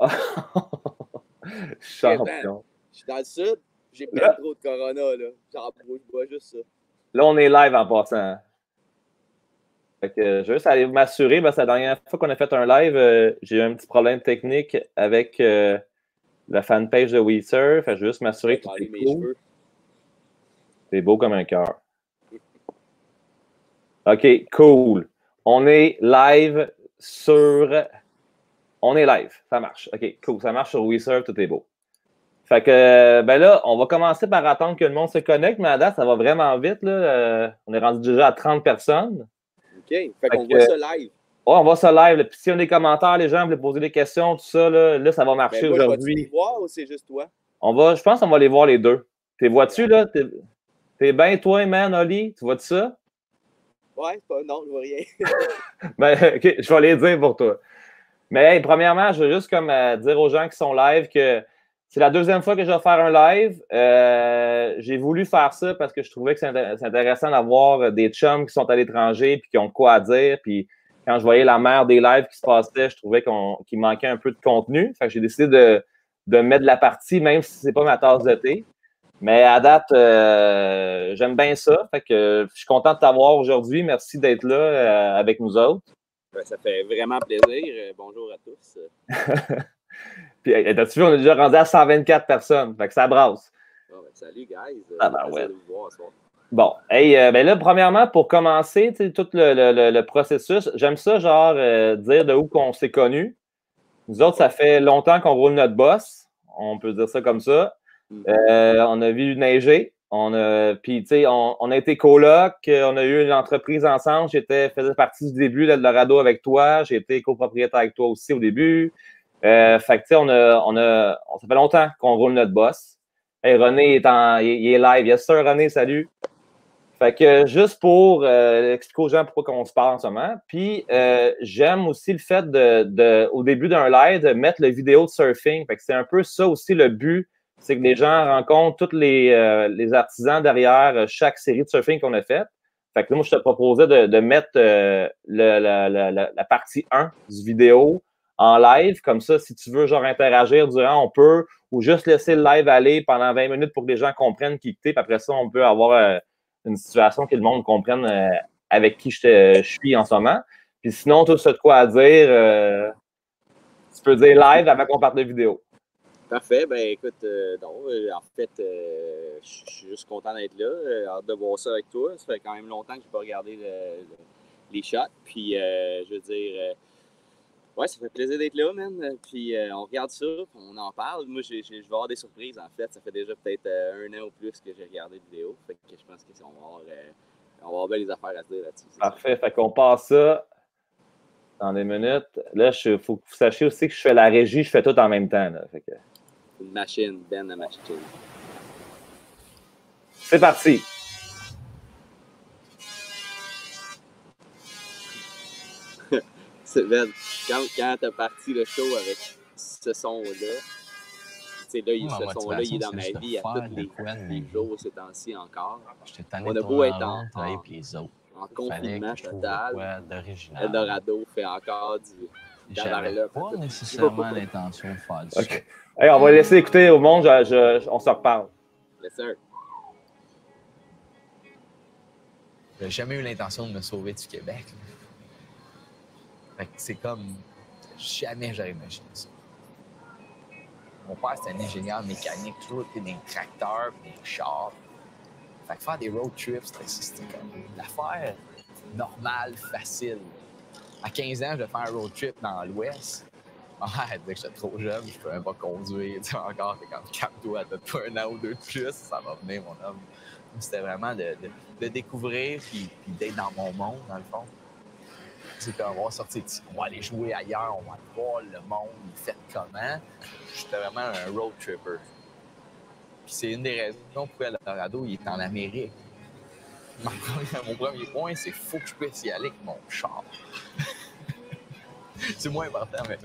Okay, man, Champion. je suis dans le sud, j'ai bien Là, trop de corona, là. Genre, je bois juste ça. là, on est live en passant. Fait que je veux juste aller m'assurer, parce que la dernière fois qu'on a fait un live, j'ai eu un petit problème technique avec la fanpage de WeSurf. Fait que je veux juste Je m'assurer vais que tout caler est mes cool. cheveux. C'est beau comme un cœur. OK, cool. On est live sur... On est live. Ça marche. OK, cool. Ça marche sur WeSurf, tout est beau. Fait que, ben là, on va commencer par attendre que le monde se connecte, mais à date, ça va vraiment vite, là. On est rendu déjà à 30 personnes. OK, fait qu'on que, voit ça live. Ouais, on va sur live. Là. Puis si on a des commentaires, les gens veulent poser des questions, tout ça, là ça va marcher Ben moi, je vais-tu les aujourd'hui. voir ou c'est juste toi? Je pense qu'on va les voir les deux. T'es vois-tu, Ouais. là? T'es bien, toi, man, Oli? Tu vois-tu ça? Ouais, pas, non, je vois rien. Ben, OK, je vais les dire pour toi. Mais hey, premièrement, je veux juste comme dire aux gens qui sont live que c'est la deuxième fois que je vais faire un live. J'ai voulu faire ça parce que je trouvais que c'est intéressant d'avoir des chums qui sont à l'étranger et qui ont de quoi à dire. Puis quand je voyais la mer des lives qui se passaient, je trouvais qu'il manquait un peu de contenu. Fait que j'ai décidé de mettre de la partie, même si c'est pas ma tasse de thé. Mais à date, j'aime bien ça. Fait que je suis content de t'avoir aujourd'hui. Merci d'être là avec nous autres. Ben, ça fait vraiment plaisir. Bonjour à tous. Puis, t'as-tu vu, on est déjà rendu à 124 personnes. Fait que ça brasse. Bon, ben, salut, guys. Ah ben Plaisir ouais. de vous voir ce soir. Bon, hey, ben là, premièrement, pour commencer, tout le processus, j'aime ça, genre, dire de où qu'on s'est connus. Nous autres, ça fait longtemps qu'on roule notre boss. On peut dire ça comme ça. On a vu neiger. Puis, tu sais, on a été coloc. On a eu une entreprise ensemble. Faisais partie du début d'Eldorado avec toi. J'ai été copropriétaire avec toi aussi au début. Fait que, tu sais, ça fait longtemps qu'on roule notre boss. Hey, René il est live. Yes, sir, René, salut. Fait que juste pour expliquer aux gens pourquoi on se parle en ce moment. Puis j'aime aussi le fait au début d'un live, de mettre le vidéo de surfing. Fait que c'est un peu ça aussi le but, c'est que les gens rencontrent tous les artisans derrière chaque série de surfing qu'on a faite. Fait que là, moi, je te proposais de mettre la partie 1 du vidéo en live. Comme ça, si tu veux genre interagir durant, on peut, ou juste laisser le live aller pendant 20 minutes pour que les gens comprennent qui t'es. Puis après ça, on peut avoir une situation que le monde comprenne avec qui je suis en ce moment. Puis sinon, tout ce de quoi à dire, tu peux dire live avant qu'on parte de vidéo. Parfait. Ben écoute, non, en fait, je suis juste content d'être là. Hâte de voir ça avec toi. Ça fait quand même longtemps que je n'ai pas regardé les shots. Puis, je veux dire, ouais, ça fait plaisir d'être là, man. Puis, on regarde ça, on en parle. Moi, je vais avoir des surprises, en fait. Ça fait déjà peut-être 1 an ou plus que j'ai regardé la vidéo. Fait que je pense qu'on va avoir bien des affaires à se dire là-dessus. Parfait. Fait qu'on passe ça dans des minutes. Là, il faut que vous sachiez aussi que je fais la régie, je fais tout en même temps. Là. Fait que... Une machine, Ben la machine. C'est parti. C'est Ben. Quand t'as parti le show avec ce son-là, tu sais, là, ce son-là, il est dans ma vie à tous les jours ces temps-ci encore. On a beau être en confinement total. Eldorado fait encore du... J'avais pas nécessairement l'intention de faire du okay. Hey, on va laisser écouter au monde, on se reparle. Yes, sir. J'ai jamais eu l'intention de me sauver du Québec. C'est comme... Jamais j'aurais imaginé ça. Mon père, c'était un ingénieur mécanique, toujours été des tracteurs, des chars. Fait que faire des road trips, c'était comme une affaire normale, facile. À 15 ans, je vais faire un road trip dans l'Ouest. Ma mère disait que j'étais trop jeune, je ne pouvais même pas conduire. Tu sais, encore, t'es comme calme-toi, t'as pas 1 an ou 2 de plus, ça va venir, mon homme. C'était vraiment de découvrir puis d'être dans mon monde, dans le fond. C'est qu'on va sortir d'ici, on va aller jouer ailleurs, on va voir le monde, il fait comment. J'étais vraiment un road tripper. Puis c'est une des raisons pourquoi Eldorado, il est en Amérique. Mon premier point, c'est qu'il faut que je puisse y aller avec mon char. C'est moins important, même.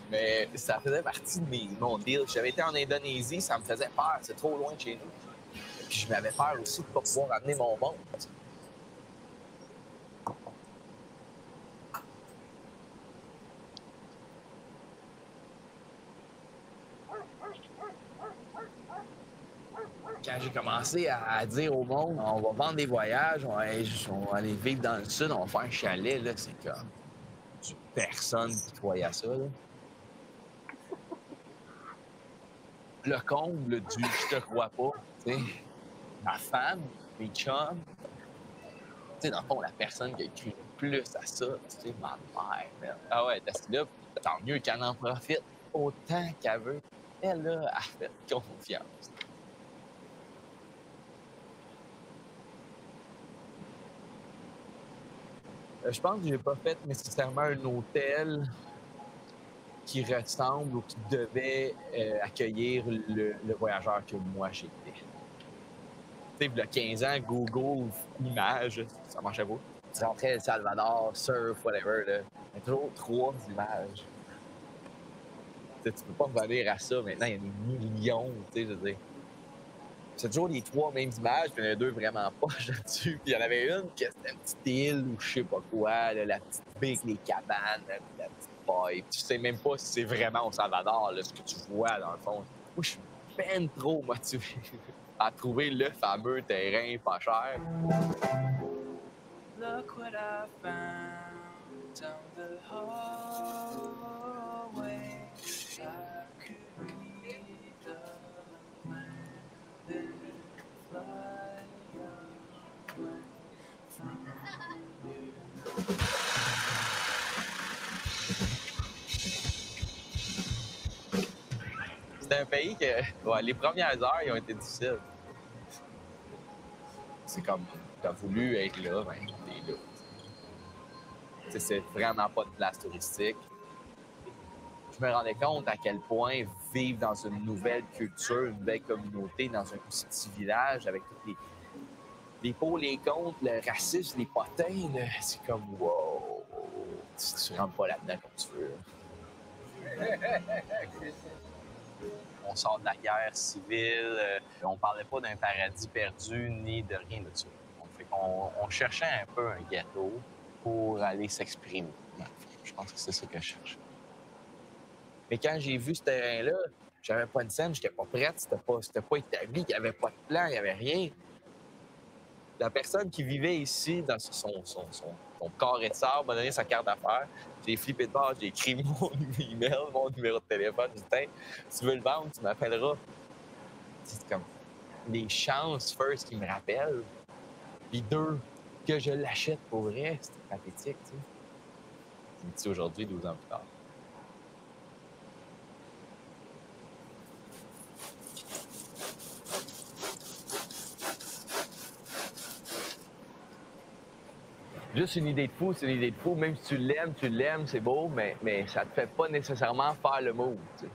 Mais ça faisait partie de mon deal. J'avais été en Indonésie, ça me faisait peur. C'est trop loin de chez nous. Puis je m'avais peur aussi de ne pas pouvoir amener mon monde. quand j'ai commencé à dire au monde, on va vendre des voyages, on va aller vivre dans le sud, on va faire un chalet, là, c'est comme personne qui croyait à ça. Là. Le comble du je te crois pas, tu sais, ma femme, mes chums, tu sais, dans le fond, la personne qui a écrit le plus à ça, tu sais, ma mère, man. Ah ouais, là, tant mieux qu'elle en profite autant qu'elle veut. Elle, là, a fait confiance. Je pense que j'ai pas fait nécessairement un hôtel qui ressemble ou qui devait accueillir le voyageur que moi j'étais. Tu sais, il y a 15 ans, Google Images, ça marchait pas. Tu rentrais El Salvador, surf, whatever, là. Il y a toujours 3 images. Tu peux pas revenir à ça maintenant, il y a des millions, tu sais, je veux dire. C'est toujours les 3 mêmes images, puis il y en a 2 vraiment poches là-dessus. Puis il y en avait une qui c'était une petite île ou je sais pas quoi, là, la petite baie avec les cabanes, là, la petite paille. Tu sais même pas si c'est vraiment au Salvador, là, ce que tu vois dans le fond. Moi, je suis ben trop motivé à trouver le fameux terrain pas cher. Look what I found down the hallway. I could be the man that fly away from you. C'est un pays que les premières heures ils ont été difficiles. C'est comme t'as voulu être là, ben t'es là. T'sais, c'est vraiment pas de place touristique. Je me rendais compte à quel point vivre dans une nouvelle culture, une nouvelle communauté, dans un petit village avec tous les pour, les contre, le racisme, les potins, là, c'est comme wow, tu rentres pas là-dedans comme tu veux. On sort de la guerre civile, on parlait pas d'un paradis perdu ni de rien de ça. On cherchait un peu un ghetto pour aller s'exprimer. Je pense que c'est ça que je cherchais. Mais quand j'ai vu ce terrain-là, j'avais pas de scène, j'étais pas prête, c'était pas établi, il n'y avait pas de plan, il n'y avait rien. La personne qui vivait ici, dans son carré de sable, m'a donné sa carte d'affaires. J'ai flippé de bord, j'ai écrit mon email, mon numéro de téléphone. J'ai dit, hey, si tu veux le vendre, tu m'appelleras. C'est comme les chances, first, qu'il me rappelle. Puis 2, que je l'achète pour vrai, c'était pathétique, tu sais. Je me dis aujourd'hui, 12 ans plus tard. Juste une idée de fou, c'est une idée de fou. Même si tu l'aimes, c'est beau, mais ça te fait pas nécessairement faire le move, tu sais.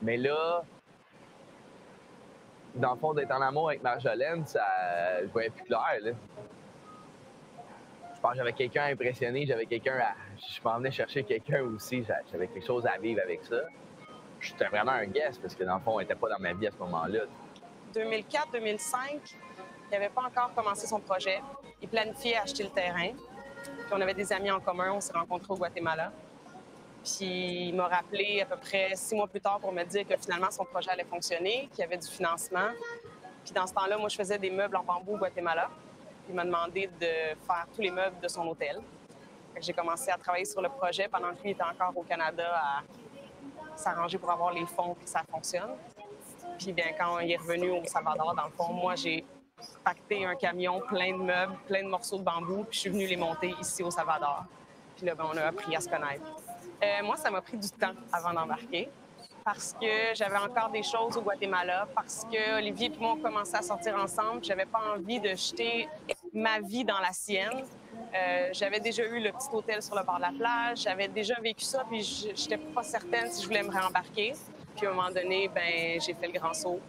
Mais là, dans le fond, d'être en amour avec Marjolaine, je voyais plus clair, là. Je pense que j'avais quelqu'un à impressionner, je m'en venais chercher quelqu'un aussi, j'avais quelque chose à vivre avec ça. J'étais vraiment un guest, parce que dans le fond, elle n'était pas dans ma vie à ce moment-là. 2004-2005, il n'avait pas encore commencé son projet. Il planifiait acheter le terrain. Puis on avait des amis en commun, on s'est rencontrés au Guatemala. Puis il m'a rappelé à peu près 6 mois plus tard pour me dire que finalement son projet allait fonctionner, qu'il y avait du financement. Puis dans ce temps-là, moi, je faisais des meubles en bambou au Guatemala. Il m'a demandé de faire tous les meubles de son hôtel. J'ai commencé à travailler sur le projet pendant que lui était encore au Canada à s'arranger pour avoir les fonds pour que ça fonctionne. Puis bien, quand il est revenu au Salvador, dans le fond, moi, j'ai pacté un camion plein de meubles, plein de morceaux de bambou, puis je suis venue les monter ici au Salvador. Puis là, ben, on a appris à se connaître. Moi, ça m'a pris du temps avant d'embarquer parce que j'avais encore des choses au Guatemala, parce que Olivier et moi, on commençait à sortir ensemble. J'avais pas envie de jeter ma vie dans la sienne. J'avais déjà eu le petit hôtel sur le bord de la plage. J'avais déjà vécu ça, puis j'étais pas certaine si je voulais me réembarquer. Puis à un moment donné, ben j'ai fait le grand saut.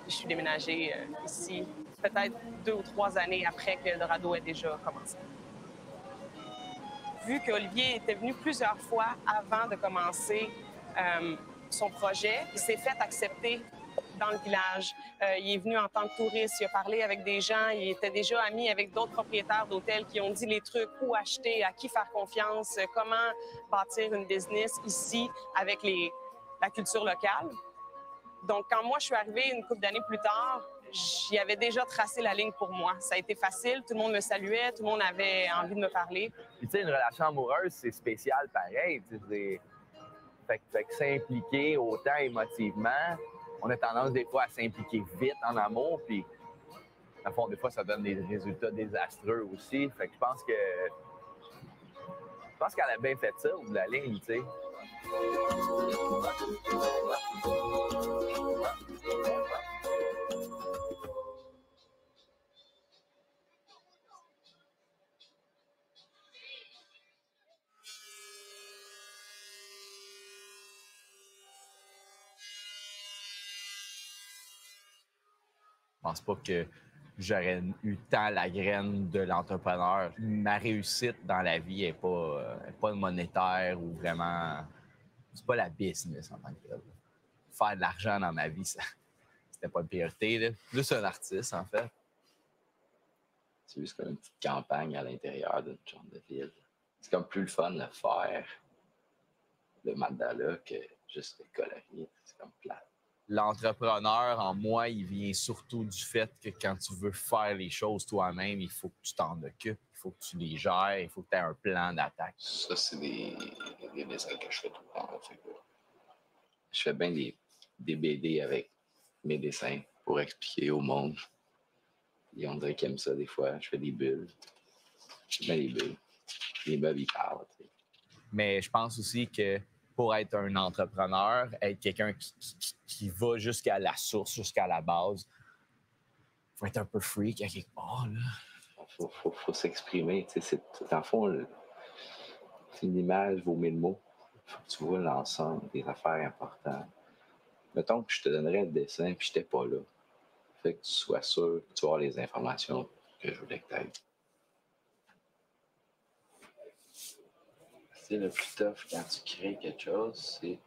Puis je suis déménagée ici, peut-être 2 ou 3 années après que Eldorado ait déjà commencé. Vu qu'Olivier était venu plusieurs fois avant de commencer son projet, il s'est fait accepter dans le village. Il est venu en tant que touriste, il a parlé avec des gens, il était déjà ami avec d'autres propriétaires d'hôtels qui ont dit les trucs, où acheter, à qui faire confiance, comment bâtir une business ici avec la culture locale. Donc, quand moi, je suis arrivée une couple d'années plus tard, j'y avais déjà tracé la ligne pour moi. Ça a été facile, tout le monde me saluait, tout le monde avait envie de me parler. Puis tu sais, une relation amoureuse, c'est spécial pareil. Fait que s'impliquer autant émotivement, on a tendance des fois à s'impliquer vite en amour, puis à fond, des fois, ça donne des résultats désastreux aussi. Fait que je pense qu'elle a bien fait ça au bout de la ligne, tu sais. Je pense pas que j'aurais eu tant la graine de l'entrepreneur. Ma réussite dans la vie n'est pas monétaire ou vraiment... C'est pas la business en tant que tel. Faire de l'argent dans ma vie, c'était pas une priorité. Là. Plus un artiste, en fait. C'est juste comme une petite campagne à l'intérieur d'une genre de ville. C'est comme plus le fun de faire le mandala que juste le colorier. C'est comme plate. L'entrepreneur en moi, il vient surtout du fait que quand tu veux faire les choses toi-même, il faut que tu t'en occupes, il faut que tu les gères, il faut que tu aies un plan d'attaque. Ça, c'est des dessins que je fais tout le temps. Je fais bien des BD avec mes dessins pour expliquer au monde. Et on dirait qu'ils aiment ça des fois. Je fais des bulles. Je fais bien des bulles. Les meubles, ils parlent. T'sais. Mais je pense aussi que pour être un entrepreneur, être quelqu'un qui va jusqu'à la source, jusqu'à la base, il faut être un peu freak à quelque part. Il faut s'exprimer. Dans le fond, une image vaut 1000 mots. Il faut que tu vois l'ensemble des affaires importantes. Mettons que je te donnerais le dessin puis je n'étais pas là. Fait que tu sois sûr que tu vas avoir les informations que je voulais que tu aies. C'est le plus tough quand tu crées quelque chose, c'est.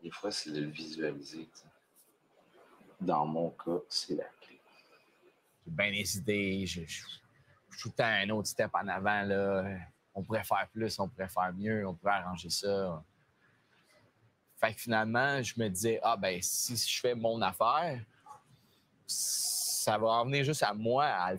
Des fois, c'est de le visualiser. T'sais. Dans mon cas, c'est la clé. J'ai bien des idées, je suis tout le temps un autre step en avant. Là. On pourrait faire plus, on pourrait faire mieux, on pourrait arranger ça. Fait que finalement, je me disais, si je fais mon affaire, ça va en venir juste à moi à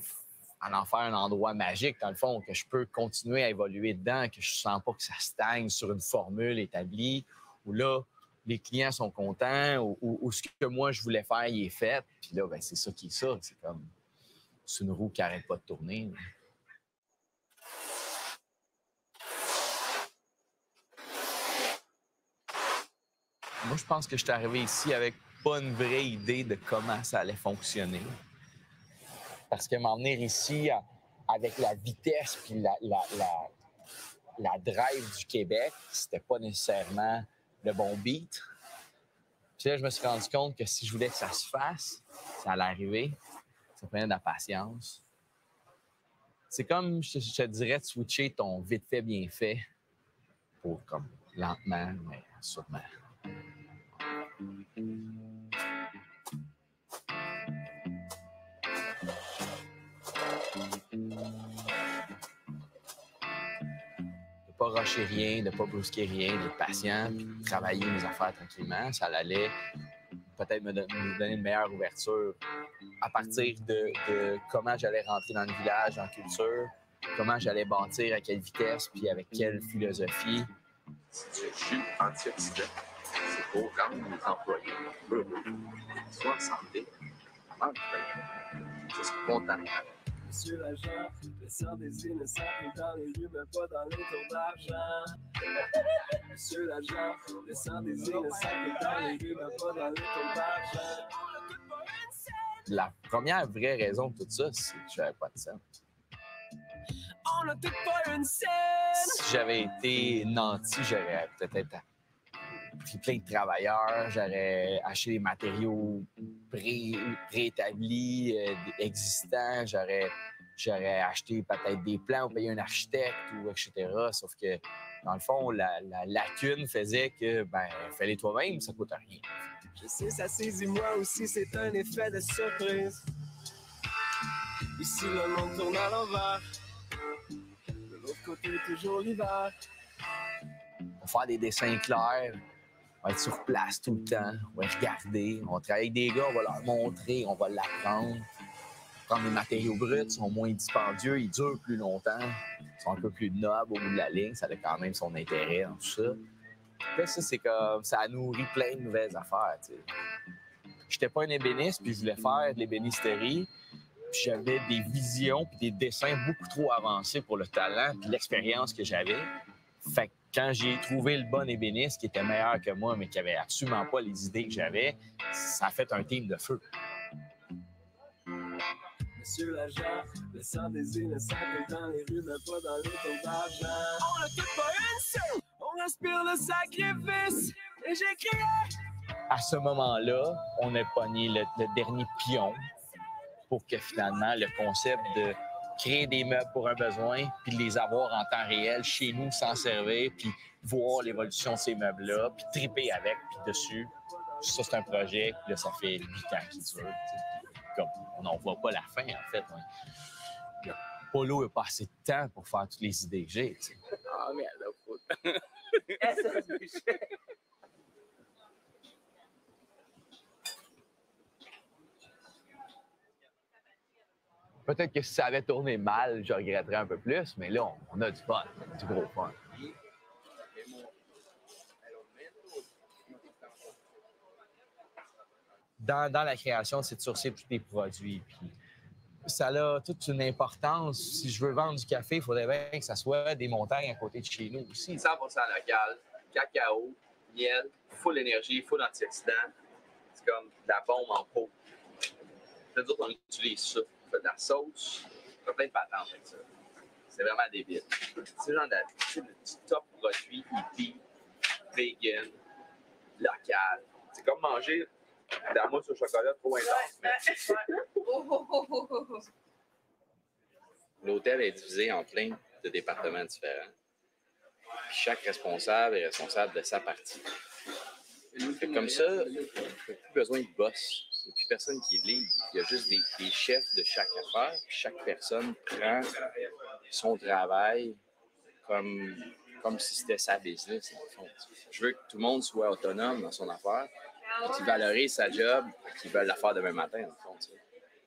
en faire un endroit magique, dans le fond, que je peux continuer à évoluer dedans, que je ne sens pas que ça stagne sur une formule établie, où là, les clients sont contents, ou ce que moi, je voulais faire, il est fait. Puis là, c'est ça qui est ça. C'est une roue qui n'arrête pas de tourner. Moi, je pense que je suis arrivé ici avec pas une vraie idée de comment ça allait fonctionner. Parce que m'en venir ici avec la vitesse puis la drive du Québec, c'était pas nécessairement le bon beat. Puis là, je me suis rendu compte que si je voulais que ça se fasse, ça allait arriver. Ça prenait de la patience. C'est comme, je te dirais, de switcher ton vite fait, bien fait pour comme lentement, mais sûrement. De pas rusher rien, de pas brusquer rien, d'être patient, puis de travailler mes affaires tranquillement, ça allait peut-être me donner une meilleure ouverture à partir de comment j'allais rentrer dans le village, en culture, comment j'allais bâtir, à quelle vitesse, puis avec quelle philosophie. Si tu es jus antioxydant, c'est pour rendre les employés heureux, soit en santé, en bien. C'est spontané. Monsieur l'agent, le sang des innocents est dans les rues, mais pas dans les tours d'argent. Monsieur l'agent, le sang des innocents est dans les rues, mais pas dans les tours d'argent. La première vraie raison de tout ça, c'est que j'avais pas de scène. On n'a toutes pas une scène! Si j'avais été nanti, j'aurais peut-être pris plein de travailleurs, j'aurais acheté des matériaux préétablis, existants, j'aurais acheté peut-être des plans ou payé un architecte, ou etc. Sauf que, dans le fond, la lacune faisait que, fallait toi-même, ça coûte rien. Je sais, ça saisit moi aussi, c'est un effet de surprise. Ici, le monde tourne à l'envers. De l'autre côté, toujours l'hiver. Pour faire des dessins clairs, On va être sur place tout le temps, on va regarder, on va travailler avec des gars, on va leur montrer, on va l'apprendre. Prendre des matériaux bruts, ils sont moins dispendieux, ils durent plus longtemps, ils sont un peu plus nobles au bout de la ligne, ça a quand même son intérêt dans tout ça. Là, ça, c'est comme, ça nourrit plein de nouvelles affaires, tu sais. J'étais pas un ébéniste, puis je voulais faire de l'ébénisterie. Puis j'avais des visions puis des dessins beaucoup trop avancés pour le talent puis l'expérience que j'avais. Fait que quand j'ai trouvé le bon ébéniste qui était meilleur que moi, mais qui avait absolument pas les idées que j'avais, ça a fait un team de feu. Monsieur l'agent, le sang des innocents dans les rues, mais pas dans les taux d'argent. On ne quitte pas une seule, on respire le sacrifice, et j'ai crié. À ce moment-là, on a pogné le dernier pion pour que finalement, le concept de créer des meubles pour un besoin, puis de les avoir en temps réel chez nous, s'en servir, puis voir l'évolution de ces meubles-là, puis triper avec, puis dessus. Ça, c'est un projet, puis là, ça fait 8 ans qu'il dure. Comme, on n'en voit pas la fin, en fait. Ouais. Polo n'a pas assez de temps pour faire toutes les idées que j'ai. T'sais. Ah, merde, faut... Peut-être que si ça avait tourné mal, je regretterais un peu plus, mais là, on a du fun, du gros fun. Dans la création, c'est de sourcer tous les produits. Puis ça a toute une importance. Si je veux vendre du café, il faudrait bien que ça soit des montagnes à côté de chez nous aussi. 100% local, cacao, miel, full énergie, full antioxydants. C'est comme de la bombe en pot. C'est-à-dire qu'on utilise ça. On fait de la sauce, on fait plein de patentes avec ça. C'est vraiment débile. C'est genre le top produit hippie, vegan, local. C'est comme manger de la mousse au chocolat trop intense. L'hôtel est divisé en plein de départements différents. Puis chaque responsable est responsable de sa partie. Fait comme ça, il n'y a plus besoin de boss. Il n'y a plus personne qui est libre. Il y a juste des chefs de chaque affaire. Chaque personne prend son travail comme si c'était sa business, dans le fond. Je veux que tout le monde soit autonome dans son affaire, qu'il valorise sa job, qu'il veuille la faire demain matin, dans le fond.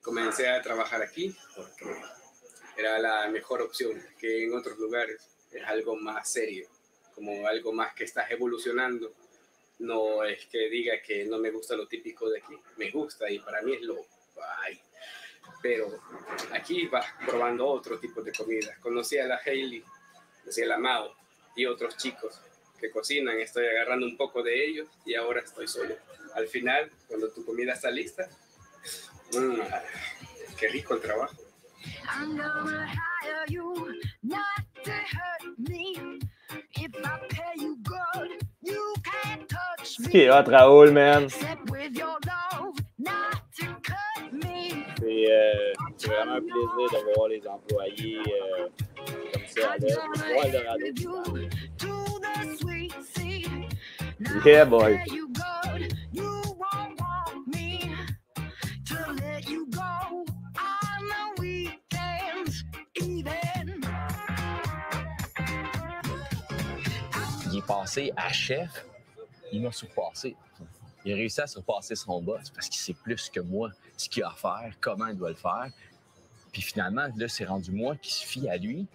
Comencé a trabajar aquí porque era la mejor opción que en otros lugares. Es algo más serio, como algo más que estás evolucionando. No es que diga que no me gusta lo típico de aquí. Me gusta y para mí es lo... Ay. Pero aquí vas probando otro tipo de comida. Conocí a la Hailey, conocí a la Mao y otros chicos que cocinan. Estoy agarrando un poco de ellos y ahora estoy solo. Al final, cuando tu comida está lista, qué rico el trabajo. I'm gonna hire you not to hurt me. If I pay you good, you can't touch me. Qui est hot, Raoul, man. C'est vraiment un plaisir de voir les employés comme ça à l'œuvre. Voir Eldorado. Yeah, boy. Il est passé à chef, il m'a surpassé. Il a réussi à surpasser son boss parce qu'il sait plus que moi ce qu'il a à faire, comment il doit le faire. Puis finalement, là, c'est rendu moi qui se fie à lui,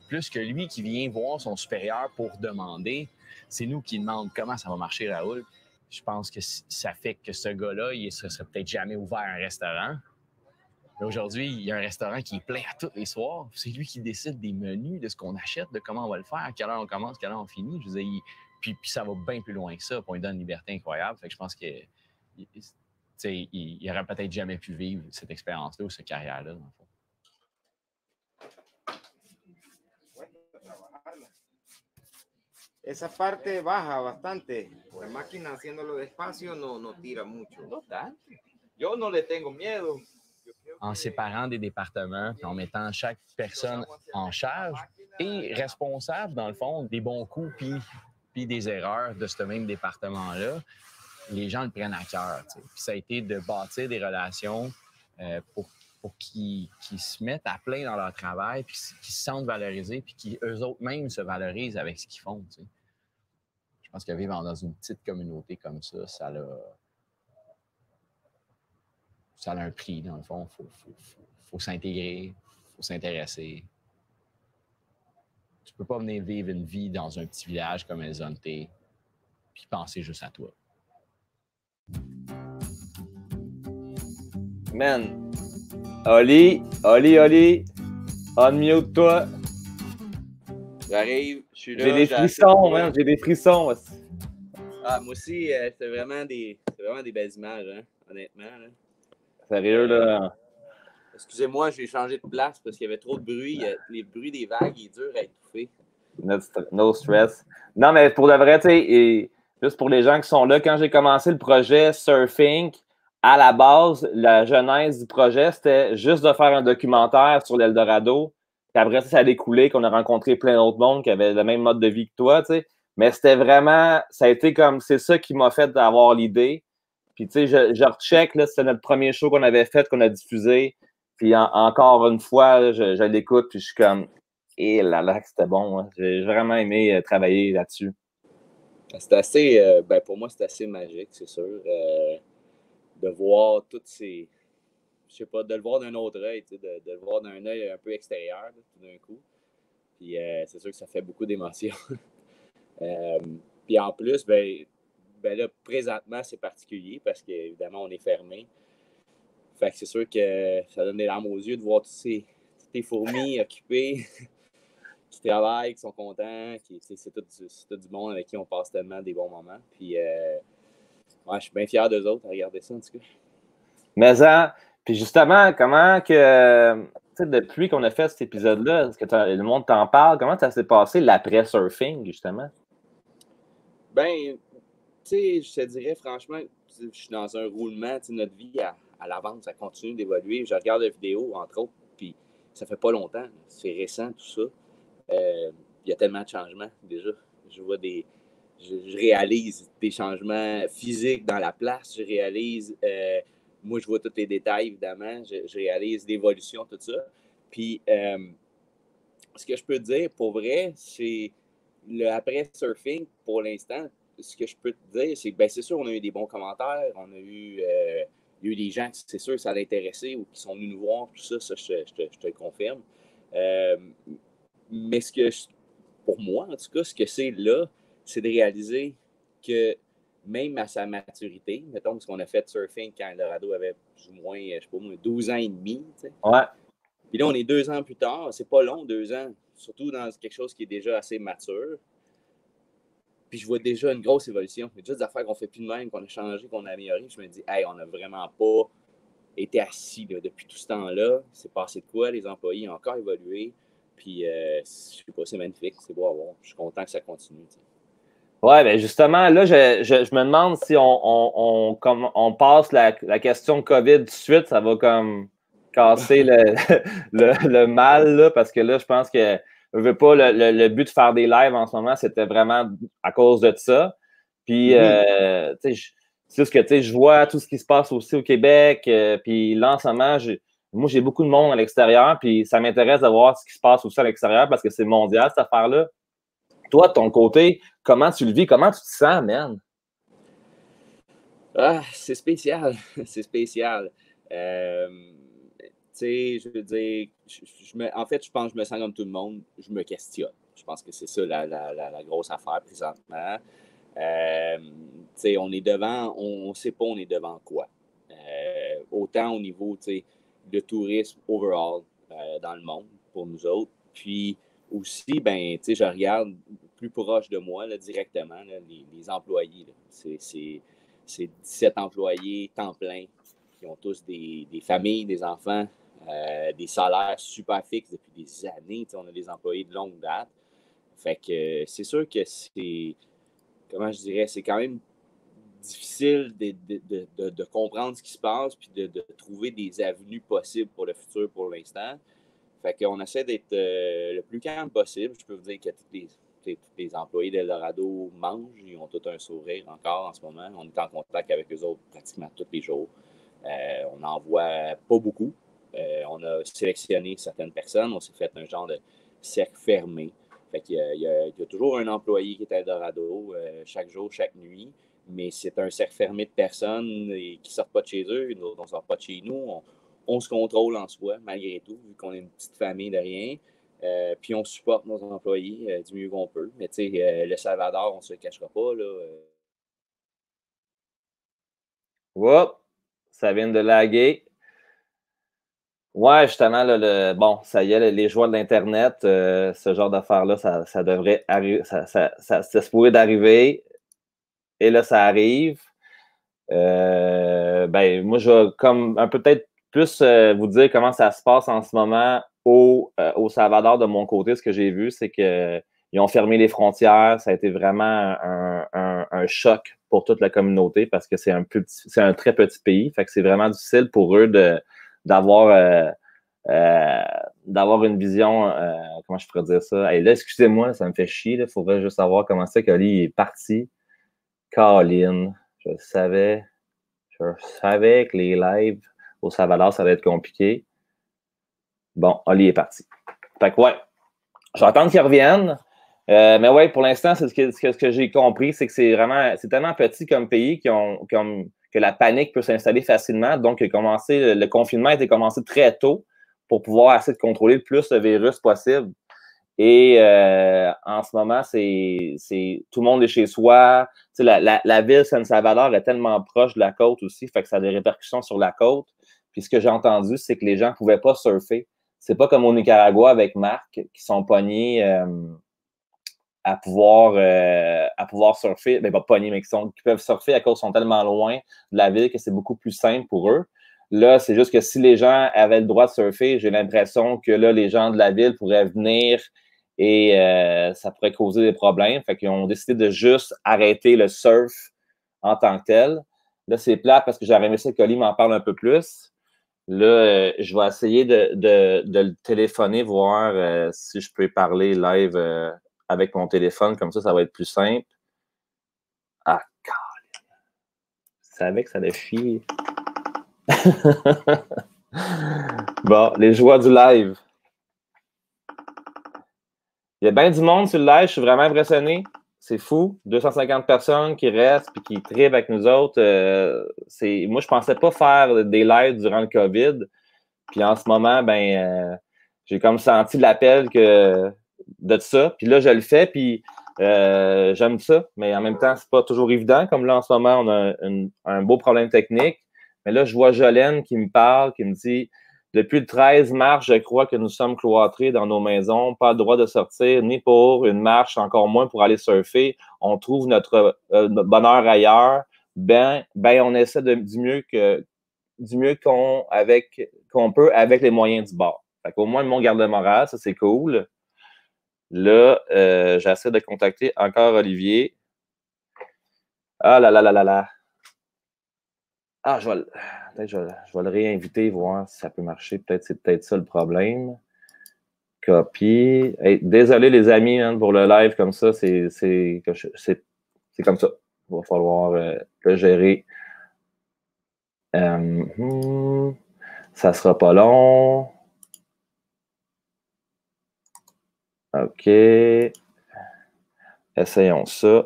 plus que lui qui vient voir son supérieur pour demander. C'est nous qui demandons comment ça va marcher, Raoul. Je pense que ça fait que ce gars-là, il ne serait peut-être jamais ouvert un restaurant. Mais aujourd'hui, il y a un restaurant qui est plein à tous les soirs. C'est lui qui décide des menus, de ce qu'on achète, de comment on va le faire, à quelle heure on commence, à quelle heure on finit. Je veux dire, puis ça va bien plus loin que ça. Puis on lui donne une liberté incroyable. Fait que je pense qu'il n'aurait peut-être jamais pu vivre cette expérience-là ou cette carrière-là, dans le fond. Esa parte baja bastante. La máquina haciéndolo despacio no tira mucho. No tanto. Yo no le tengo miedo. En séparant des départements, en mettant chaque personne en charge et responsable, dans le fond, des bons coups puis des erreurs de ce même département-là, les gens le prennent à cœur. Puis ça a été de bâtir des relations pour qu'ils se mettent à plein dans leur travail, puis qu'ils se sentent valorisés, puis qu'eux autres même se valorisent avec ce qu'ils font. T'sais. Je pense que vivre dans une petite communauté comme ça a un prix, dans le fond. Faut s'intégrer, il faut s'intéresser. Tu peux pas venir vivre une vie dans un petit village comme El Zonte puis penser juste à toi. Man, Oli, unmute-toi. J'arrive, je suis là. J'ai des frissons, man, j'ai des frissons. Ah, moi aussi, c'est vraiment des belles images, hein, honnêtement. Là. Sérieux, là. Excusez-moi, j'ai changé de place parce qu'il y avait trop de bruit. Les bruits des vagues, il est dur à étouffer. No stress. Non, mais pour de vrai, tu sais, et juste pour les gens qui sont là, quand j'ai commencé le projet Surfing, à la base, la genèse du projet, c'était juste de faire un documentaire sur l'Eldorado. Puis après, ça a découlé qu'on a rencontré plein d'autres mondes qui avaient le même mode de vie que toi, tu sais. Mais c'était vraiment, ça a été comme, c'est ça qui m'a fait avoir l'idée. Puis, tu sais, je recheck, là, c'était notre premier show qu'on avait fait, qu'on a diffusé. Puis, encore une fois, là, je l'écoute, puis je suis comme, eh là là, c'était bon. Hein. J'ai vraiment aimé travailler là-dessus. C'est assez, pour moi, c'est assez magique, c'est sûr. De voir toutes ces. Je sais pas, de le voir d'un autre œil, de le voir d'un œil un peu extérieur, là, tout d'un coup. Puis c'est sûr que ça fait beaucoup d'émotions. Puis en plus, ben là, présentement, c'est particulier parce qu'évidemment, on est fermé. Fait que c'est sûr que ça donne des larmes aux yeux de voir toutes ces fourmis occupées qui travaillent, qui sont contents. C'est tout du monde avec qui on passe tellement des bons moments. Puis ouais, je suis bien fier d'eux autres à regarder ça, en tout cas. Mais puis justement, comment que, tu sais, depuis qu'on a fait cet épisode-là, est-ce que le monde t'en parle? Comment ça s'est passé l'après-surfing, justement? Ben, tu sais, je te dirais, franchement, je suis dans un roulement, tu sais, notre vie à l'avance, ça continue d'évoluer. Je regarde la vidéo, entre autres, puis ça fait pas longtemps, c'est récent, tout ça. Il y a tellement de changements, déjà. Je vois je réalise des changements physiques dans la place, je réalise... moi, je vois tous les détails, évidemment. Je réalise l'évolution, tout ça. Puis, ce que je peux te dire, pour vrai, c'est le après-surfing, pour l'instant, ce que je peux te dire, c'est que, ben, c'est sûr, on a eu des bons commentaires. Il y a eu des gens, c'est sûr, ça l'intéressait ou qui sont venus nous voir, tout ça, je te le confirme. Mais pour moi, en tout cas, ce que c'est là, c'est de réaliser que même à sa maturité, mettons, parce qu'on a fait surfing quand Eldorado avait plus ou moins, je sais pas moi, 12 ans et demi. T'sais. Ouais. Puis là, on est 2 ans plus tard. C'est pas long, 2 ans. Surtout dans quelque chose qui est déjà assez mature. Puis je vois déjà une grosse évolution. Il y a déjà des affaires qu'on fait plus de même, qu'on a changé, qu'on a amélioré. Je me dis, hey, on n'a vraiment pas été assis là, depuis tout ce temps-là. C'est passé de quoi? Les employés ont encore évolué. Puis, je sais pas, c'est magnifique. C'est beau à voir. Je suis content que ça continue. T'sais. Oui, bien justement, là, je me demande si on passe la question COVID tout de suite, ça va comme casser le mal, là, parce que là, je pense que je veux pas le but de faire des lives en ce moment, c'était vraiment à cause de ça. Puis, tu sais, c'est ce que je vois tout ce qui se passe aussi au Québec. Puis là, en ce moment, moi, j'ai beaucoup de monde à l'extérieur, puis ça m'intéresse de voir ce qui se passe aussi à l'extérieur parce que c'est mondial, cette affaire-là. Toi, de ton côté, comment tu le vis? Comment tu te sens, man? Ah, c'est spécial. C'est spécial. Tu sais, je veux dire, en fait, je pense que je me sens comme tout le monde. Je me questionne. Je pense que c'est ça la grosse affaire présentement. Tu sais, on est devant, on ne sait pas on est devant quoi. Autant au niveau, tu sais, de tourisme overall dans le monde pour nous autres. Puis aussi, ben, tu sais, je regarde plus proche de moi là, directement là, les employés. Là. C'est 17 employés temps plein qui ont tous des familles, des enfants, des salaires super fixes depuis des années. Tu sais, on a des employés de longue date. Fait que c'est sûr que c'est, comment je dirais, c'est quand même difficile de comprendre ce qui se passe puis de trouver des avenues possibles pour le futur pour l'instant. Fait qu'on essaie d'être le plus calme possible. Je peux vous dire que tous les employés d'Eldorado mangent. Ils ont tout un sourire encore en ce moment. On est en contact avec eux autres pratiquement tous les jours. On n'en voit pas beaucoup. On a sélectionné certaines personnes. On s'est fait un genre de cercle fermé. Fait qu'il y a toujours un employé qui est à Eldorado chaque jour, chaque nuit, mais c'est un cercle fermé de personnes qui ne sortent pas de chez eux, nous, on ne sort pas de chez nous. On se contrôle en soi, malgré tout, vu qu'on est une petite famille de rien. Puis on supporte nos employés du mieux qu'on peut. Mais tu sais, le Salvador, on ne se le cachera pas. Là, Whoop, ça vient de laguer. Ouais, justement, là, bon, ça y est, les joueurs de l'Internet, ce genre d'affaires-là, ça devrait arriver, c'est supposé d'arriver. Et là, ça arrive. Ben, moi, je vais comme un peu peut-être plus vous dire comment ça se passe en ce moment au Salvador de mon côté. Ce que j'ai vu, c'est qu'ils ont fermé les frontières. Ça a été vraiment un choc pour toute la communauté parce que c'est un très petit pays. Fait que c'est vraiment difficile pour eux d'avoir une vision, comment je pourrais dire ça? Hey, là, excusez-moi, ça me fait chier. Il faudrait juste savoir comment c'est qu'Oli est parti. Colin, je savais que les lives au Salvador, ça allait être compliqué. Bon, Oli est parti. Fait que ouais, je vais attendre qu'il revienne. Mais ouais, pour l'instant, ce que j'ai compris, c'est que c'est tellement petit comme pays que la panique peut s'installer facilement. Donc, le confinement a été commencé très tôt pour pouvoir essayer de contrôler le plus le virus possible. Et en ce moment, tout le monde est chez soi. Tu sais, la ville San Salvador est tellement proche de la côte aussi, fait que ça a des répercussions sur la côte. Puis ce que j'ai entendu, c'est que les gens ne pouvaient pas surfer. C'est pas comme au Nicaragua avec Marc, qui sont pognés à pouvoir surfer. Ben, pas pognés, mais qui peuvent surfer à cause qu'ils sont tellement loin de la ville que c'est beaucoup plus simple pour eux. Là, c'est juste que si les gens avaient le droit de surfer, j'ai l'impression que là, les gens de la ville pourraient venir et ça pourrait causer des problèmes. Fait qu'ils ont décidé de juste arrêter le surf en tant que tel. Là, c'est plate parce que j'aurais aimé ça que Oli m'en parle un peu plus. Là, je vais essayer de le téléphoner, voir si je peux parler live avec mon téléphone. Comme ça va être plus simple. Ah, calme. Je savais que ça allait chier. Bon, les joies du live. Il y a bien du monde sur le live, je suis vraiment impressionné. C'est fou. 250 personnes qui restent et qui tripent avec nous autres. Moi, je ne pensais pas faire des lives durant le COVID. Puis en ce moment, j'ai comme senti l'appel de ça. Puis là, je le fais, puis j'aime ça. Mais en même temps, c'est pas toujours évident. Comme là, en ce moment, on a un beau problème technique. Mais là, je vois Jolène qui me parle, qui me dit « Depuis le 13 mars, je crois que nous sommes cloîtrés dans nos maisons, pas le droit de sortir, ni pour une marche, encore moins pour aller surfer. On trouve notre bonheur ailleurs. On essaie du mieux qu'on peut avec les moyens du bord. » Fait qu'au moins, mon garde le moral, ça, c'est cool. Là, j'essaie de contacter encore Olivier. Ah là là là là là. Ah, je vais le réinviter, voir si ça peut marcher. C'est peut-être ça le problème. Copie. Hey, désolé les amis hein, pour le live comme ça. C'est comme ça. Il va falloir le gérer. Ça sera pas long. OK. Essayons ça.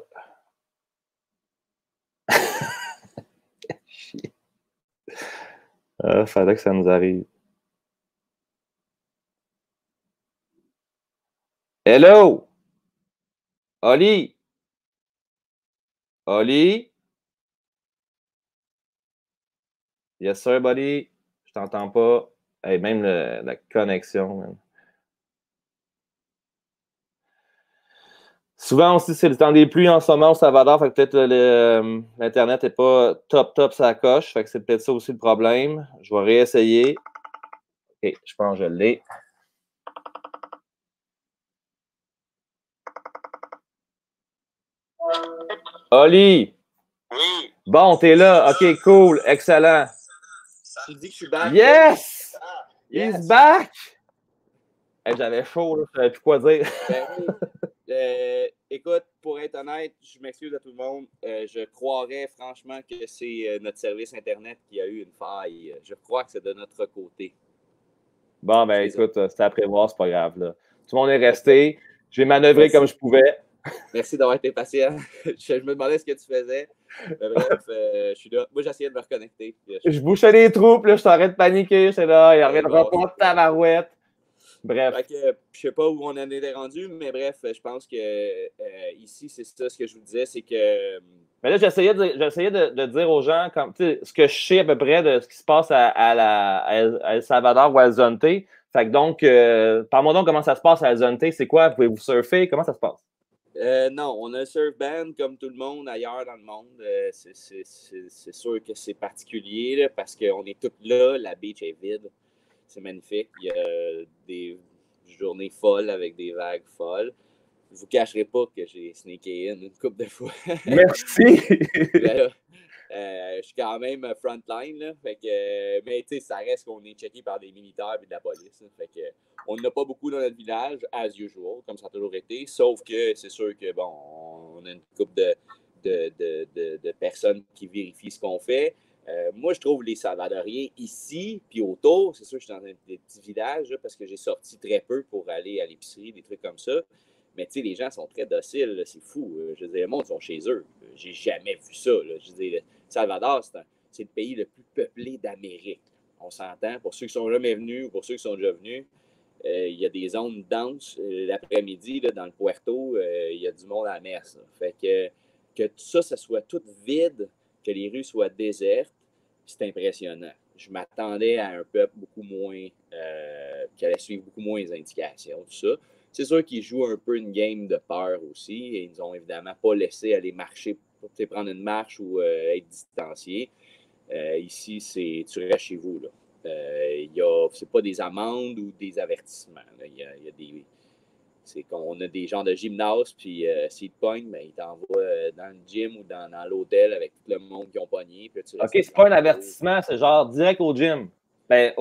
Fallait que ça nous arrive. Hello! Oli! Oli? Yes, sir, buddy. Je t'entends pas. Hey, même la connexion. Man. Souvent aussi, c'est le temps des pluies en ce moment au Salvador. Fait que peut-être l'Internet n'est pas top ça coche. Fait que c'est peut-être ça aussi le problème. Je vais réessayer. OK, je pense que je l'ai. Oli! Oui! Bon, t'es là. OK, cool. Excellent. Tu dis que je suis back? Yes! Yes! He's back! Hey, j'avais chaud, là. Je savais plus quoi dire. Oui. Écoute, pour être honnête, je m'excuse à tout le monde. Je croirais franchement que c'est notre service Internet qui a eu une faille. Je crois que c'est de notre côté. Bon, écoute, c'était à prévoir, c'est pas grave. Là. Tout le monde est resté. J'ai manœuvré Merci. comme je pouvais. Merci d'avoir été patient. Je me demandais ce que tu faisais. Mais bref, je suis là. Moi, j'essayais de me reconnecter. Je bouchais les trous, puis là, je suis en train de paniquer. J'étais là, il reviendra bon, pas de tabarouette. Bref. Fait que, je sais pas où on en était rendu, mais bref, je pense que ici, c'est ça ce que je vous disais, c'est que. Mais là, j'essayais de dire aux gens comme, ce que je sais à peu près de ce qui se passe à El Salvador ou à Zonte. Fait que donc, parle-moi donc comment ça se passe à Zonte. C'est quoi? Pouvez-vous surfer? Comment ça se passe? Non, on a un surf band comme tout le monde ailleurs dans le monde. C'est sûr que c'est particulier là, parce qu'on est tous là, la beach est vide. C'est magnifique. Il y a des journées folles avec des vagues folles. Je ne vous cacherai pas que j'ai sneaké in une couple de fois. Merci! Là, je suis quand même frontline, là, fait que, mais ça reste qu'on est checké par des militaires et de la police. Là, fait que, on n'en a pas beaucoup dans notre village, as usual, comme ça a toujours été, sauf que c'est sûr que bon, on a une couple de personnes qui vérifient ce qu'on fait. Moi, je trouve les Salvadoriens ici, puis autour, c'est sûr que je suis dans des petits villages là, parce que j'ai sorti très peu pour aller à l'épicerie, des trucs comme ça. Mais tu sais, les gens sont très dociles, là, c'est fou. Je veux dire, le monde sont chez eux. J'ai jamais vu ça. Là. Je veux dire, Salvador, c'est le pays le plus peuplé d'Amérique. On s'entend. Pour ceux qui sont jamais venus ou pour ceux qui sont déjà venus, il y a des zones denses. L'après-midi, là, dans le Puerto, il y a du monde à la messe. Là. Fait que tout ça soit tout vide, que les rues soient désertes, c'est impressionnant. Je m'attendais à un peuple beaucoup moins, qui allait suivre beaucoup moins les indications, tout ça. C'est sûr qu'ils jouent un peu une game de peur aussi. Et ils nous ont évidemment pas laissé aller marcher, prendre une marche ou être distanciés. Ici, tu restes chez vous. C'est pas des amendes ou des avertissements. Il y a des. C'est qu'on a des genres de gymnase, puis s'ils te pognent, ben, ils t'envoient dans le gym ou dans l'hôtel avec tout le monde qui ont pogné. Puis OK, c'est pas un avertissement, c'est genre direct au gym. Ben,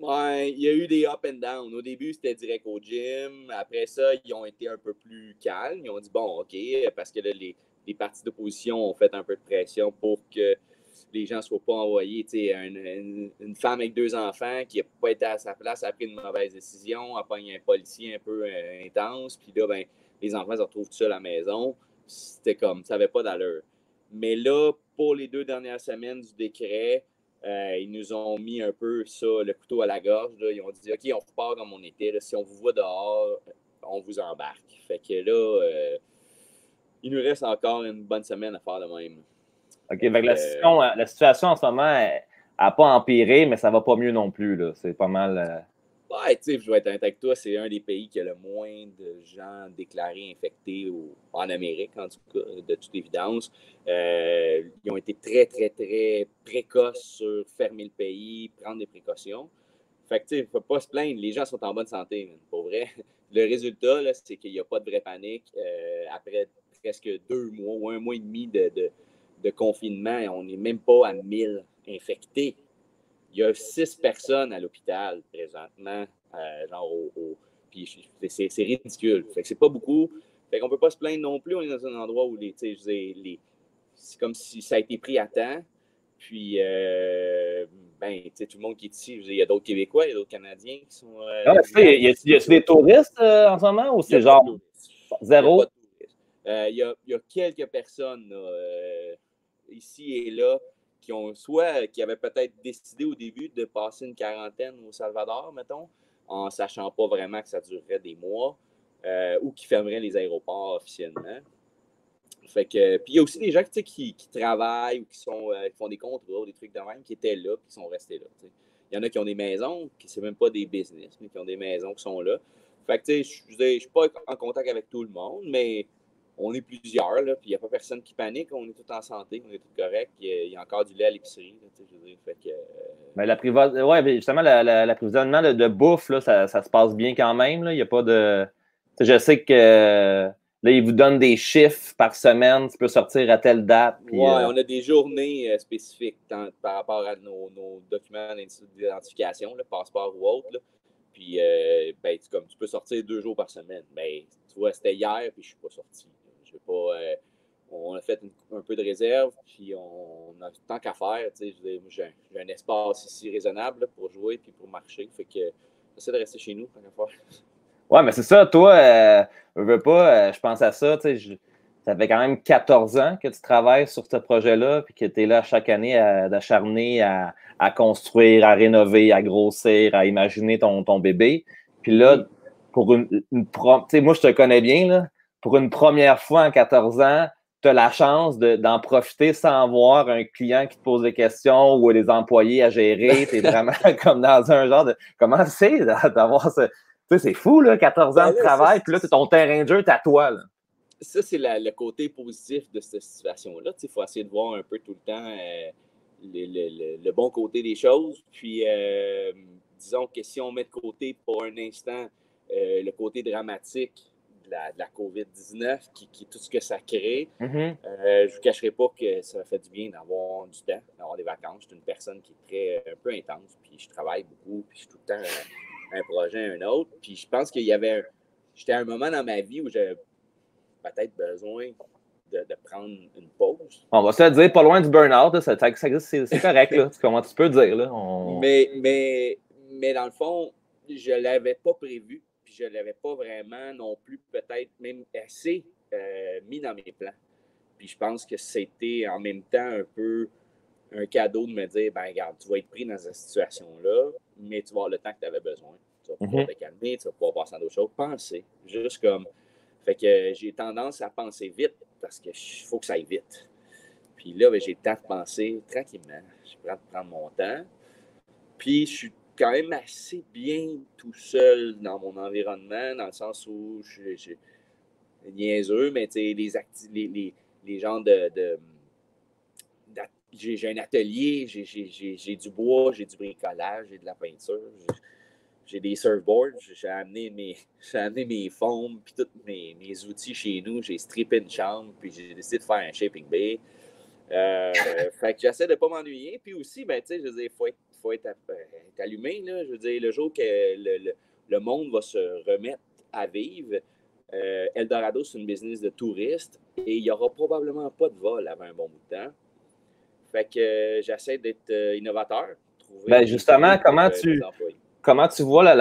ouais, il y a eu des up and down. Au début, c'était direct au gym. Après ça, ils ont été un peu plus calmes. Ils ont dit, bon, OK, parce que là, les partis d'opposition ont fait un peu de pression pour que les gens ne soient pas envoyés. Une femme avec 2 enfants qui n'a pas été à sa place a pris une mauvaise décision, a pogné un policier un peu intense. Puis là, ben, les enfants se retrouvent tout seuls à la maison. C'était comme, ça n'avait pas d'allure. Mais là, pour les 2 dernières semaines du décret, ils nous ont mis un peu ça, le couteau à la gorge. Là. Ils ont dit, OK, on repart comme on était. Là. Si on vous voit dehors, on vous embarque. Fait que là, il nous reste encore une bonne semaine à faire de même. OK, fait que la situation en ce moment n'a pas empiré, mais ça va pas mieux non plus. Là. C'est pas mal. Ouais, tu sais, je vais être honnête avec toi, c'est un des pays qui a le moins de gens déclarés infectés en Amérique, en tout cas, de toute évidence. Ils ont été très, très, très précoces sur fermer le pays, prendre des précautions. Fait que, tu sais, il ne faut pas se plaindre, les gens sont en bonne santé, man, pour vrai. Le résultat, là, c'est qu'il n'y a pas de vraie panique. Après presque 2 mois ou 1 mois et demi de confinement, on n'est même pas à 1000 infectés. Il y a 6 personnes à l'hôpital présentement, puis c'est ridicule. Fait que c'est pas beaucoup. Fait qu'on peut pas se plaindre non plus. On est dans un endroit où c'est comme si ça a été pris à temps. Puis, tout le monde qui est ici, il y a d'autres Québécois, il y a d'autres Canadiens qui sont. Y a-t-il des touristes en ce moment ou c'est genre zéro? Il y a quelques personnes là, ici et là qui avaient peut-être décidé au début de passer une quarantaine au Salvador, mettons, en sachant pas vraiment que ça durerait des mois, ou qui fermeraient les aéroports officiellement. Fait que, puis il y a aussi des gens qui travaillent ou qui font des contrats, des trucs de même, qui étaient là, qui sont restés là. T'sais. Il y en a qui ont des maisons, qui c'est même pas des business, mais qui ont des maisons qui sont là. Fait que, tu sais, je suis pas en contact avec tout le monde, mais on est plusieurs, là, puis il n'y a pas personne qui panique, on est tous en santé, on est tous corrects, il y a encore du lait à l'épicerie, fait que... Mais justement, l'approvisionnement de bouffe, là, ça se passe bien quand même, là, il n'y a pas de... Je sais que... Là, ils vous donnent des chiffres par semaine, tu peux sortir à telle date. Puis, on a des journées spécifiques par rapport à nos documents d'identification, le passeport ou autre. Là. Puis, comme tu peux sortir 2 jours par semaine. Mais tu vois, c'était hier, puis je ne suis pas sorti. On a fait un peu de réserve, puis on a tant qu'à faire. J'ai un espace ici raisonnable là, pour jouer puis pour marcher. Fait que j'essaie de rester chez nous tant qu'à faire. Ouais, mais c'est ça, toi, veux pas, je pense à ça, tu sais, ça fait quand même 14 ans que tu travailles sur ce projet-là, puis que tu es là chaque année d'acharner à construire, à rénover, à grossir, à imaginer ton bébé. Puis là, pour tu sais, moi, je te connais bien, là, pour une première fois en 14 ans, tu as la chance d'en profiter sans avoir un client qui te pose des questions ou des employés à gérer. Tu es vraiment comme dans un genre de... Comment c'est d'avoir ce... Tu sais, c'est fou, là, 14 ans de travail, puis là, c'est ton terrain de jeu, t'es à toi, là. Ça, c'est le côté positif de cette situation-là. Il faut essayer de voir un peu tout le temps le bon côté des choses. Puis, disons que si on met de côté pour un instant le côté dramatique de la COVID-19, tout ce que ça crée, je ne vous cacherai pas que ça fait du bien d'avoir du temps, d'avoir des vacances. Je suis une personne qui est un peu intense, puis je travaille beaucoup, puis je suis tout le temps un projet, un autre. Puis je pense qu'il y avait... J'étais à un moment dans ma vie où j'avais peut-être besoin de prendre une pause. On va se le dire, pas loin du burn-out, c'est correct, là. Comment tu peux dire, là? Mais dans le fond, je ne l'avais pas prévu, puis je ne l'avais pas vraiment non plus, peut-être même assez mis dans mes plans. Puis je pense que c'était en même temps un peu un cadeau de me dire, ben regarde, tu vas être pris dans cette situation-là, mais tu vas avoir le temps que tu avais besoin. Tu vas pouvoir te calmer, tu vas pouvoir passer à d'autres choses. Penser, juste comme... Fait que j'ai tendance à penser vite parce qu'il faut que ça aille vite. Puis là, ben, j'ai le temps de penser tranquillement. Je prends de prendre mon temps. Puis je suis quand même assez bien tout seul dans mon environnement, dans le sens où je suis niaiseux, mais tu sais, les genres j'ai un atelier, j'ai du bois, j'ai du bricolage, j'ai de la peinture. J'ai des surfboards, j'ai amené mes foams, puis tous mes outils chez nous. J'ai strippé une chambre, puis j'ai décidé de faire un shaping bay. Fait que j'essaie de ne pas m'ennuyer. Puis aussi, ben, tu sais, je veux dire, il faut être allumé, là. Je veux dire, le jour que le monde va se remettre à vivre, Eldorado, c'est une business de touristes et il n'y aura probablement pas de vol avant un bon bout de temps. Fait que j'essaie d'être innovateur. Ben justement, comment tu vois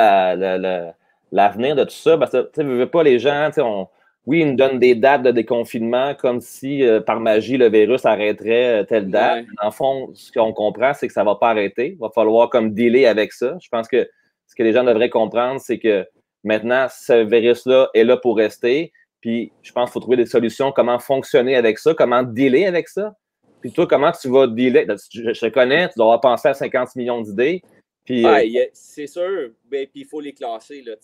l'avenir de tout ça? Parce que, tu ne veux pas, les gens, oui, ils nous donnent des dates de déconfinement comme si, par magie, le virus arrêterait telle date. Ouais. En fond, ce qu'on comprend, c'est que ça ne va pas arrêter. Il va falloir comme dealer avec ça. Je pense que ce que les gens devraient comprendre, c'est que maintenant, ce virus-là est là pour rester. Puis, je pense qu'il faut trouver des solutions, comment fonctionner avec ça, comment dealer avec ça. Puis toi, comment tu vas dealer? Je te connais, tu dois avoir pensé à 50 millions d'idées. Puis, c'est sûr. Ben, puis il faut les classer. Là,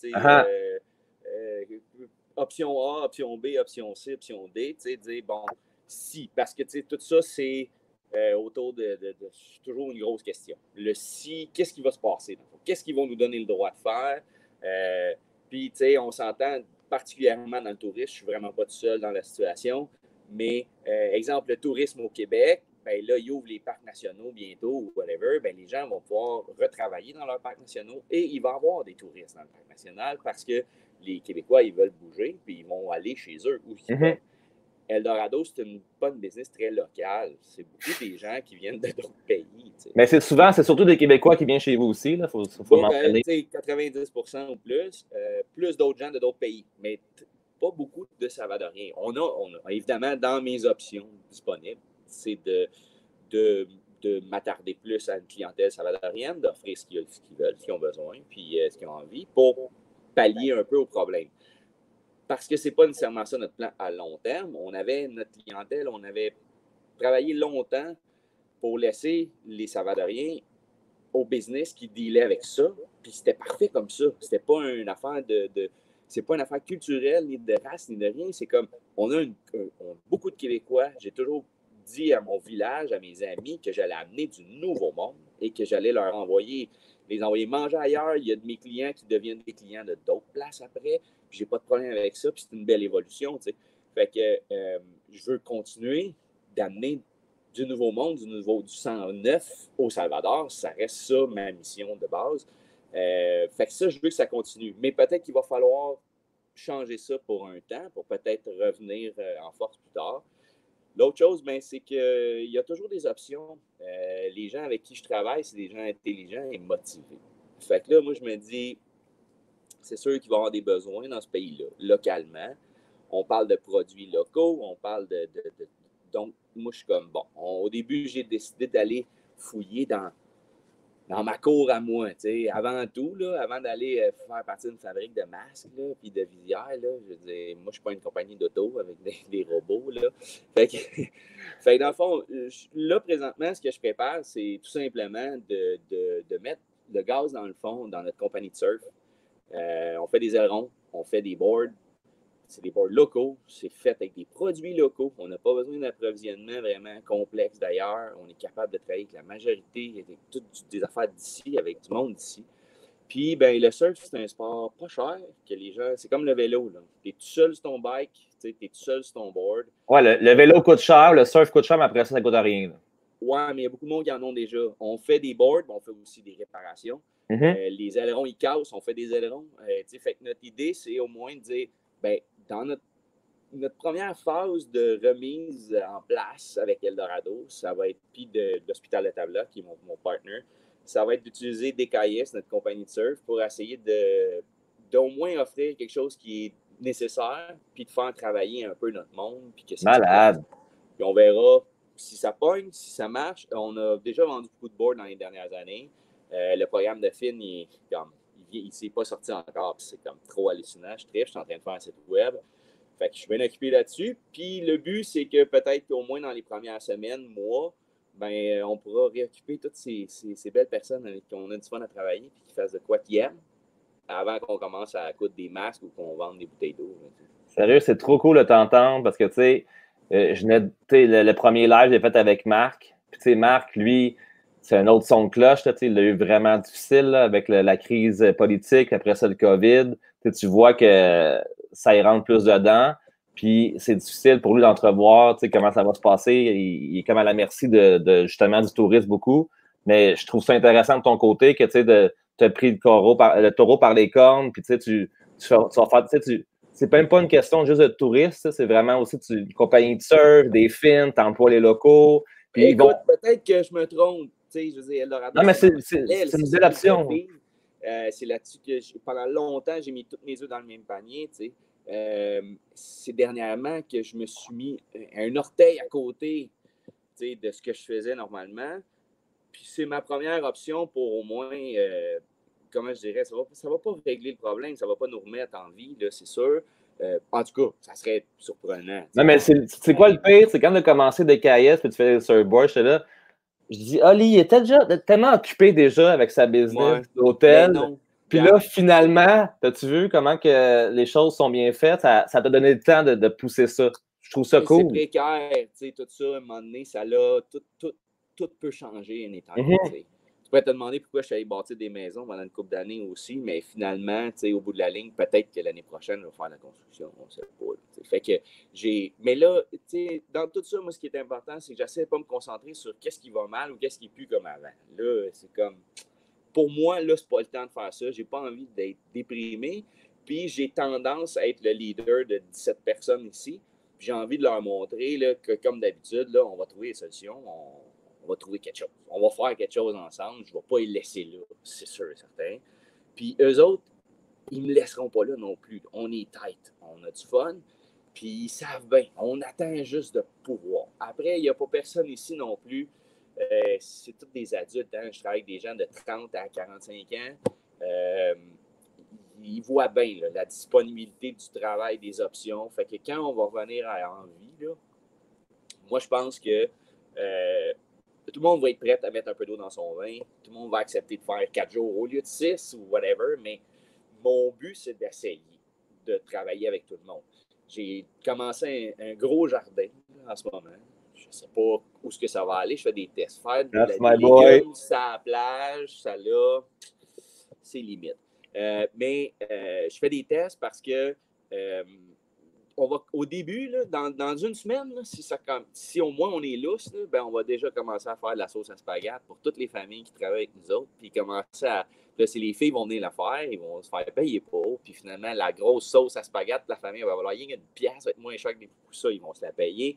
option A, option B, option C, option D. Dire, bon, si. Parce que tout ça, c'est autour de toujours une grosse question. Le si, qu'est-ce qui va se passer? Qu'est-ce qu'ils vont nous donner le droit de faire? Puis, on s'entend particulièrement dans le tourisme. Je ne suis vraiment pas tout seul dans la situation. Mais, exemple, le tourisme au Québec, ben là, ils ouvrent les parcs nationaux bientôt ou whatever, ben les gens vont pouvoir retravailler dans leurs parcs nationaux et il va y avoir des touristes dans le parc national parce que les Québécois, ils veulent bouger puis ils vont aller chez eux où ils veulent. Eldorado, c'est pas une business très locale. C'est beaucoup des gens qui viennent d'autres pays. T'sais. Mais c'est surtout des Québécois qui viennent chez vous aussi. Il faut mentionner. 90% ou plus d'autres gens de d'autres pays. Mais pas beaucoup de Salvadoriens. On a, évidemment, dans mes options disponibles, c'est de m'attarder plus à une clientèle salvadorienne, d'offrir ce qu'ils veulent, ce qu'ils ont besoin, puis ce qu'ils ont envie, pour pallier un peu au problème. Parce que ce n'est pas nécessairement ça notre plan à long terme. On avait notre clientèle, on avait travaillé longtemps pour laisser les Salvadoriens au business qui dealait avec ça, puis c'était parfait comme ça. C'était pas une affaire c'est pas une affaire culturelle, ni de race, ni de rien. C'est comme, on a beaucoup de Québécois. J'ai toujours dit à mon village, à mes amis, que j'allais amener du nouveau monde et que j'allais les envoyer manger ailleurs. Il y a de mes clients qui deviennent des clients de d'autres places après. Puis j'ai pas de problème avec ça. Puis c'est une belle évolution, tu sais. Fait que je veux continuer d'amener du nouveau monde, du sang neuf au Salvador. Ça reste ça, ma mission de base. Fait que ça, je veux que ça continue. Mais peut-être qu'il va falloir changer ça pour un temps, pour peut-être revenir en force plus tard. L'autre chose, ben, c'est qu'il y a toujours des options. Les gens avec qui je travaille, c'est des gens intelligents et motivés. Fait que là, moi, je me dis, c'est sûr qu'il va y avoir des besoins dans ce pays-là, localement. On parle de produits locaux, on parle donc, moi, je suis comme, bon, au début, j'ai décidé d'aller fouiller dans ma cour à moi, tu sais, avant tout, là, avant d'aller faire partie d'une fabrique de masques, là, puis de visières, là, je veux dire, moi, je suis pas une compagnie d'auto avec des robots, là. Fait que, fait que, dans le fond, là, présentement, ce que je prépare, c'est tout simplement de mettre le gaz dans le fond dans notre compagnie de surf. On fait des ailerons, on fait des boards. C'est des boards locaux, c'est fait avec des produits locaux. On n'a pas besoin d'approvisionnement vraiment complexe d'ailleurs. On est capable de travailler avec la majorité, toutes des affaires d'ici, avec du monde d'ici. Puis, ben, le surf, c'est un sport pas cher, que les gens, c'est comme le vélo. Tu es tout seul sur ton bike, tu es tout seul sur ton board. Ouais, le vélo coûte cher, le surf coûte cher, mais après ça ne coûte rien. Là. Ouais, mais il y a beaucoup de monde qui en ont déjà. On fait des boards, mais on fait aussi des réparations. Les ailerons, ils cassent, on fait des ailerons. Fait que notre idée, c'est au moins de dire, ben, dans notre première phase de remise en place avec Eldorado, ça va être, puis de l'Hôpital de Tabla, qui est mon partner, ça va être d'utiliser DKS, notre compagnie de surf, pour essayer d'au moins offrir quelque chose qui est nécessaire, puis de faire travailler un peu notre monde. Puis que malade. Puis on verra si ça pogne, si ça marche. On a déjà vendu beaucoup de boards dans les dernières années. Le programme de Finn, il ne s'est pas sorti encore, puis c'est comme trop hallucinant. Je suis en train de faire un site web. Fait que je suis bien occupé là-dessus. Puis le but, c'est que peut-être qu'au moins dans les premières semaines, mois, ben, on pourra réoccuper toutes ces belles personnes avec qui on a du fun à travailler puis qui fassent de quoi qu'ils aiment avant qu'on commence à coudre des masques ou qu'on vende des bouteilles d'eau. Sérieux, c'est trop cool de t'entendre parce que, tu sais, le premier live, j'ai fait avec Marc. Puis, tu sais, Marc, lui, c'est un autre son de cloche. Il l'a eu vraiment difficile là, avec la crise politique, après ça, le COVID. Tu vois que ça y rentre plus dedans. Puis c'est difficile pour lui d'entrevoir comment ça va se passer. Il est comme à la merci justement du tourisme beaucoup. Mais je trouve ça intéressant de ton côté que tu as pris le taureau par les cornes. Puis tu vas faire. C'est même pas une question juste de touristes. C'est vraiment aussi une compagnie de surf, des films, tu emploies les locaux. Puis écoute, peut-être que je me trompe. Je veux dire, Eldorado, non, mais c'est une belle option. C'est là-dessus que pendant longtemps, j'ai mis tous mes œufs dans le même panier. C'est dernièrement que je me suis mis un orteil à côté de ce que je faisais normalement. Puis c'est ma première option pour au moins, comment je dirais, ça va pas régler le problème, ça va pas nous remettre en vie, là, c'est sûr. En tout cas, ça serait surprenant. Non, mais c'est quoi le pire? C'est quand tu as commencé des KS puis tu fais des surfboards, j'étais là. Je dis, Oli, il était déjà tellement occupé déjà avec sa business d'hôtel. Puis là, finalement, as-tu vu comment que les choses sont bien faites? Ça t'a donné le temps de pousser ça. Je trouve ça cool. C'est précaire, tout ça, à un moment donné, ça l'a, tout peut changer en étant. Tu pourrais te demander pourquoi je suis allé bâtir des maisons pendant une couple d'années aussi, mais finalement, au bout de la ligne, peut-être que l'année prochaine, je vais faire la construction. On ne sait pas. Fait que mais là, dans tout ça, moi, ce qui est important, c'est que j'essaie de ne pas me concentrer sur qu'est-ce qui va mal ou qu'est-ce qui est plus comme avant. Là, c'est comme. Pour moi, là, c'est pas le temps de faire ça. J'ai pas envie d'être déprimé. Puis j'ai tendance à être le leader de 17 personnes ici. Puis j'ai envie de leur montrer là, que, comme d'habitude, là, on va trouver des solutions. On va trouver quelque chose. On va faire quelque chose ensemble. Je ne vais pas les laisser là, c'est sûr et certain. Puis eux autres, ils ne me laisseront pas là non plus. On est tight. On a du fun. Puis ils savent bien. On attend juste de pouvoir. Après, il n'y a pas personne ici non plus. C'est tous des adultes. Hein? Je travaille avec des gens de 30 à 45 ans. Ils voient bien là, la disponibilité du travail, des options. Fait que quand on va revenir en vie, là, moi, je pense que tout le monde va être prêt à mettre un peu d'eau dans son vin. Tout le monde va accepter de faire 4 jours au lieu de 6 ou whatever. Mais mon but, c'est d'essayer de travailler avec tout le monde. J'ai commencé un gros jardin là, en ce moment. Je ne sais pas où est-ce que ça va aller. Je fais des tests. Faire des légumes sur la plage, ça là, c'est limite. Mais je fais des tests parce que on va, au début, là, dans une semaine, là, si au moins on est lousse, là, ben, on va déjà commencer à faire de la sauce à spaghetti pour toutes les familles qui travaillent avec nous autres. Puis commencer à. Là, si les filles vont venir la faire, ils vont se faire payer pour. Puis finalement, la grosse sauce à spaghetti, la famille va valoir une pièce, va être moins cher que des ça, ils vont se la payer.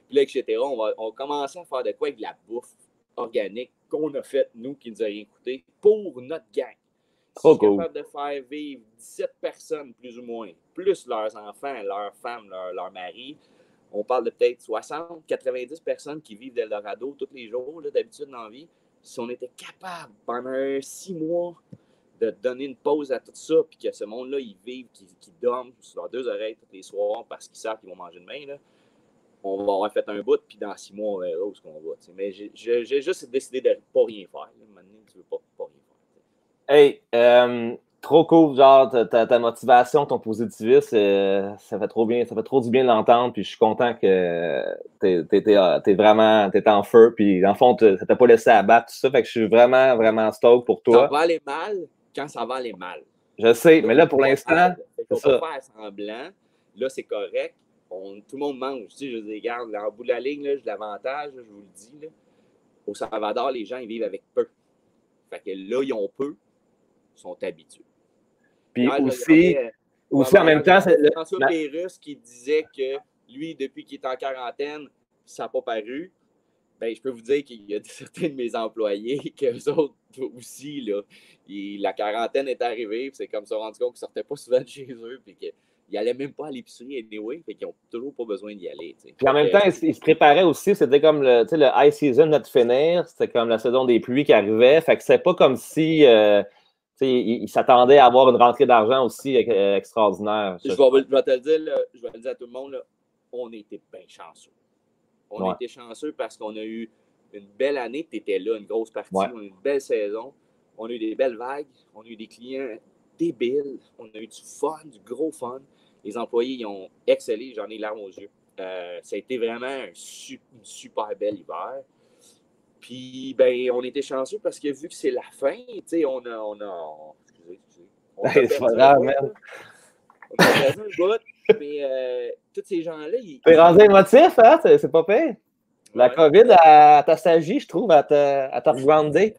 Puis là, etc., on va commencer à faire de quoi avec de la bouffe organique qu'on a faite, nous, qui nous a rien coûté, pour notre gang. Trop je suis cool. capable de faire vivre 17 personnes, plus ou moins, plus leurs enfants, leurs femmes, leurs maris. On parle de peut-être 60, 90 personnes qui vivent d'Eldorado tous les jours, là, d'habitude dans la vie. Si on était capable, pendant 6 mois, de donner une pause à tout ça, puis que ce monde-là, ils vivent, qu'ils dorment sur leurs 2 oreilles tous les soirs parce qu'ils savent qu'ils vont manger demain, là, on va avoir fait un bout, puis dans 6 mois, on verra où on va. T'sais. Mais j'ai juste décidé de ne pas rien faire. Là. Maintenant, tu veux pas rien faire. Hey, trop cool, genre, ta motivation, ton positivisme, ça fait trop bien, ça fait trop du bien de l'entendre, puis je suis content que t'es vraiment, t'es en feu, puis en fond, ça t'a pas laissé abattre, tout ça, fait que je suis vraiment, vraiment stoked pour Ça toi. va aller mal quand ça va aller mal. Je sais, mais là, pour l'instant, il ne faut pas faire semblant. Là, c'est correct. Tout le monde mange. Tu sais, je dis, regarde, en bout de la ligne, j'ai l'avantage, je vous le dis. Là, au Salvador, les gens, ils vivent avec peu. Fait que là, ils ont peu, ils sont habitués. Puis là, aussi en même temps, c'est François Pérusse qui disait que lui, depuis qu'il est en quarantaine, ça n'a pas paru. Ben, je peux vous dire qu'il y a certains de mes employés, qu'eux autres aussi, là, la quarantaine est arrivée, puis c'est comme ça rendu compte qu'ils ne sortaient pas souvent de chez eux, puis qu'ils n'allaient même pas à l'épicerie anyway, fait qu'ils n'ont toujours pas besoin d'y aller. T'sais. Puis en même temps, ils se préparaient aussi, c'était comme le high season de finir, c'était comme la saison des pluies qui arrivait, fait que c'est pas comme si ils s'attendaient à avoir une rentrée d'argent aussi extraordinaire. Je vais te le dire, là, je vais le dire à tout le monde, là, on était bien chanceux. On a été chanceux parce qu'on a eu une belle année. Tu étais là, une grosse partie. On a eu une belle saison. On a eu des belles vagues. On a eu des clients débiles. On a eu du fun, du gros fun. Les employés, ils ont excellé. J'en ai larmes aux yeux. Ça a été vraiment une super belle hiver. Puis, ben, on était chanceux parce que vu que c'est la fin, tu sais, on a c'est pas grave, man. On a perdu un bout. Mais tous ces gens-là, t'es rendu émotif, hein? C'est pas pire. La COVID, elle t'assagit, je trouve, à te rebrander.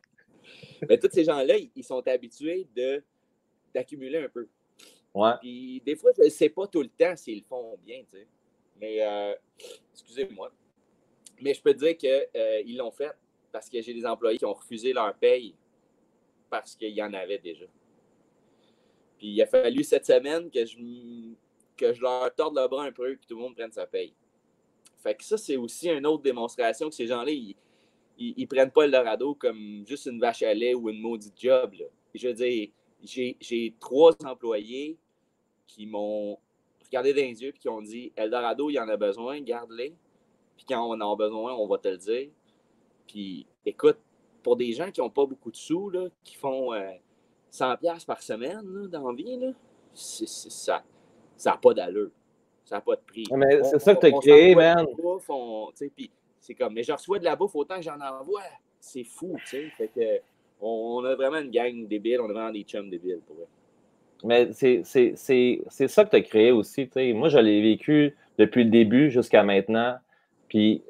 Mais tous ces gens-là, ils sont habitués d'accumuler un peu. Ouais. Puis des fois, je ne sais pas tout le temps s'ils le font bien, tu sais. Mais, excusez-moi. Mais je peux te dire qu'ils l'ont fait parce que j'ai des employés qui ont refusé leur paye parce qu'il y en avait déjà. Puis il a fallu cette semaine que je leur torde le bras un peu et que tout le monde prenne sa paye. Fait que ça, c'est aussi une autre démonstration que ces gens-là, ils prennent pas Eldorado comme juste une vache à lait ou une maudite job. Là. Je veux dire, j'ai 3 employés qui m'ont regardé dans les yeux et qui ont dit Eldorado, il y en a besoin, garde-les. Puis quand on en a besoin, on va te le dire. Puis écoute, pour des gens qui n'ont pas beaucoup de sous, là, qui font 100$ par semaine là, dans la vie, là, ça n'a pas d'allure. Ça n'a pas de prix. Mais c'est ça que tu as créé, man. Puis c'est comme, mais je reçois de la bouffe autant que j'en envoie. C'est fou, tu sais. Fait que on a vraiment une gang débile, on a vraiment des chums débiles pour eux. Mais c'est ça que tu as créé aussi, tu sais. Moi, je l'ai vécu depuis le début jusqu'à maintenant. Puis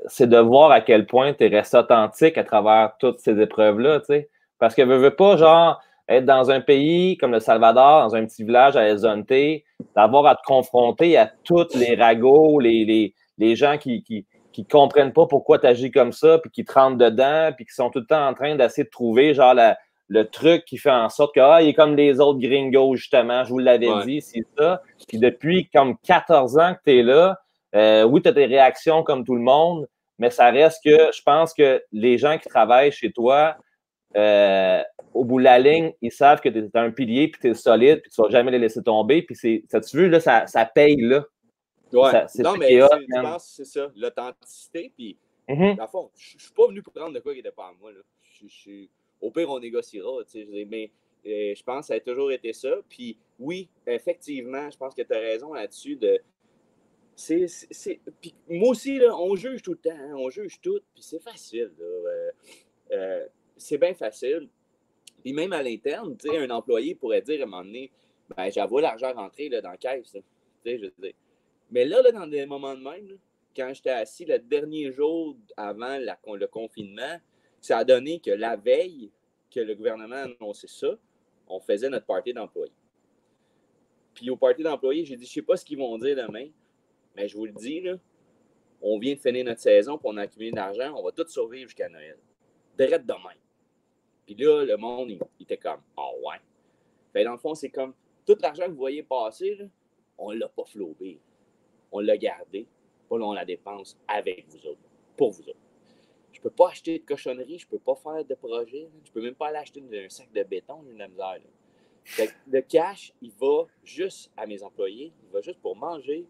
c'est de voir à quel point tu es resté authentique à travers toutes ces épreuves-là, tu sais. Parce que veux pas, genre, être dans un pays comme le Salvador, dans un petit village à El Zonte, d'avoir à te confronter à tous les ragots, les gens qui comprennent pas pourquoi tu agis comme ça, puis qui te rentrent dedans, puis qui sont tout le temps en train d'essayer de trouver, genre, le truc qui fait en sorte que, il est comme les autres gringos, justement, je vous l'avais dit, c'est ça. Puis depuis comme 14 ans que tu es là, oui, tu as des réactions comme tout le monde, mais ça reste que je pense que les gens qui travaillent chez toi, au bout de la ligne, ils savent que tu es un pilier, puis tu es solide, puis tu ne vas jamais les laisser tomber. Puis tu veux, là, ça paye, là. Ouais. Non, mais je pense que c'est ça, l'authenticité. Puis, dans le fond, je ne suis pas venu pour prendre de quoi qui n'était pas à moi. Là. Au pire, on négociera. Mais je pense que ça a toujours été ça. Puis, oui, effectivement, je pense que tu as raison là-dessus. Puis, moi aussi, là, on juge tout le temps. Hein, on juge tout. Puis, c'est facile. C'est bien facile. Puis même à l'interne, un employé pourrait dire à un moment donné, ben, j'avoue l'argent rentré là, dans la caisse. Je veux dire. Mais là, dans des moments de même, là, quand j'étais assis le dernier jour avant le confinement, ça a donné que la veille que le gouvernement a annoncé ça, on faisait notre party d'employés. Puis au party d'employés, j'ai dit, je ne sais pas ce qu'ils vont dire demain, mais je vous le dis, là, on vient de finir notre saison, puis on a accumulé de l'argent, on va tout survivre jusqu'à Noël. Direct demain. Puis là, le monde, il était comme, oh ouais. Fait, dans le fond, c'est comme tout l'argent que vous voyez passer, là, on ne l'a pas flobé. On l'a gardé. Pas là, on la dépense avec vous autres, pour vous autres. Je ne peux pas acheter de cochonnerie, je ne peux pas faire de projet. Je ne peux même pas aller acheter un sac de béton, j'ai de la misère. Là. Fait que le cash, il va juste à mes employés, il va juste pour manger.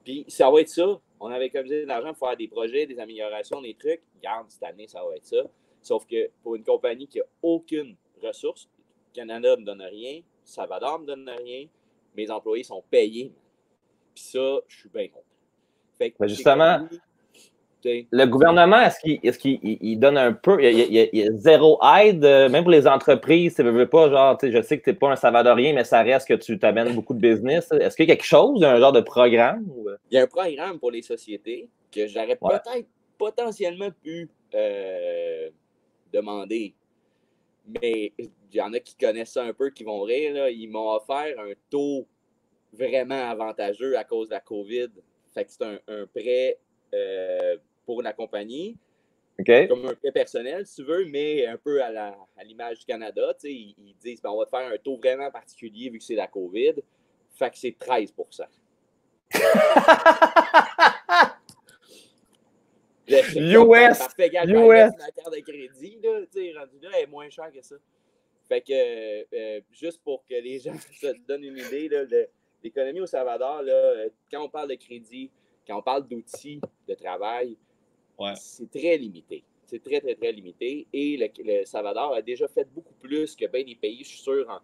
Puis ça va être ça. On avait économisé de l'argent pour faire des projets, des améliorations, des trucs. Regarde, cette année, ça va être ça. Sauf que pour une compagnie qui n'a aucune ressource, Canada ne me donne rien, Salvador ne me donne rien, mes employés sont payés. Puis ça, je suis bien content. Fait que justement, comme, le gouvernement, est-ce qu'il donne un peu, il y a zéro aide, même pour les entreprises, tu ne veux pas, genre, je sais que tu n'es pas un Salvadorien, mais ça reste que tu t'amènes beaucoup de business. Est-ce qu'il y a quelque chose, un genre de programme? Ou... Il y a un programme pour les sociétés que j'aurais peut-être potentiellement pu demander. Mais il y en a qui connaissent ça un peu, qui vont rire. Là. Ils m'ont offert un taux vraiment avantageux à cause de la COVID. Fait que c'est un prêt pour la compagnie. Okay. Comme un prêt personnel, si tu veux, mais un peu à l'image du Canada. Ils disent on va te faire un taux vraiment particulier vu que c'est la COVID. Fait que c'est 13%. US! Parfait, gars, ma carte de crédit, là, rendu là, elle est moins chère que ça. Fait que, juste pour que les gens se donnent une idée là, de l'économie au Salvador, là, quand on parle de crédit, quand on parle d'outils de travail, c'est très limité. C'est très, très, très limité. Et le Salvador a déjà fait beaucoup plus que bien des pays, je suis sûr,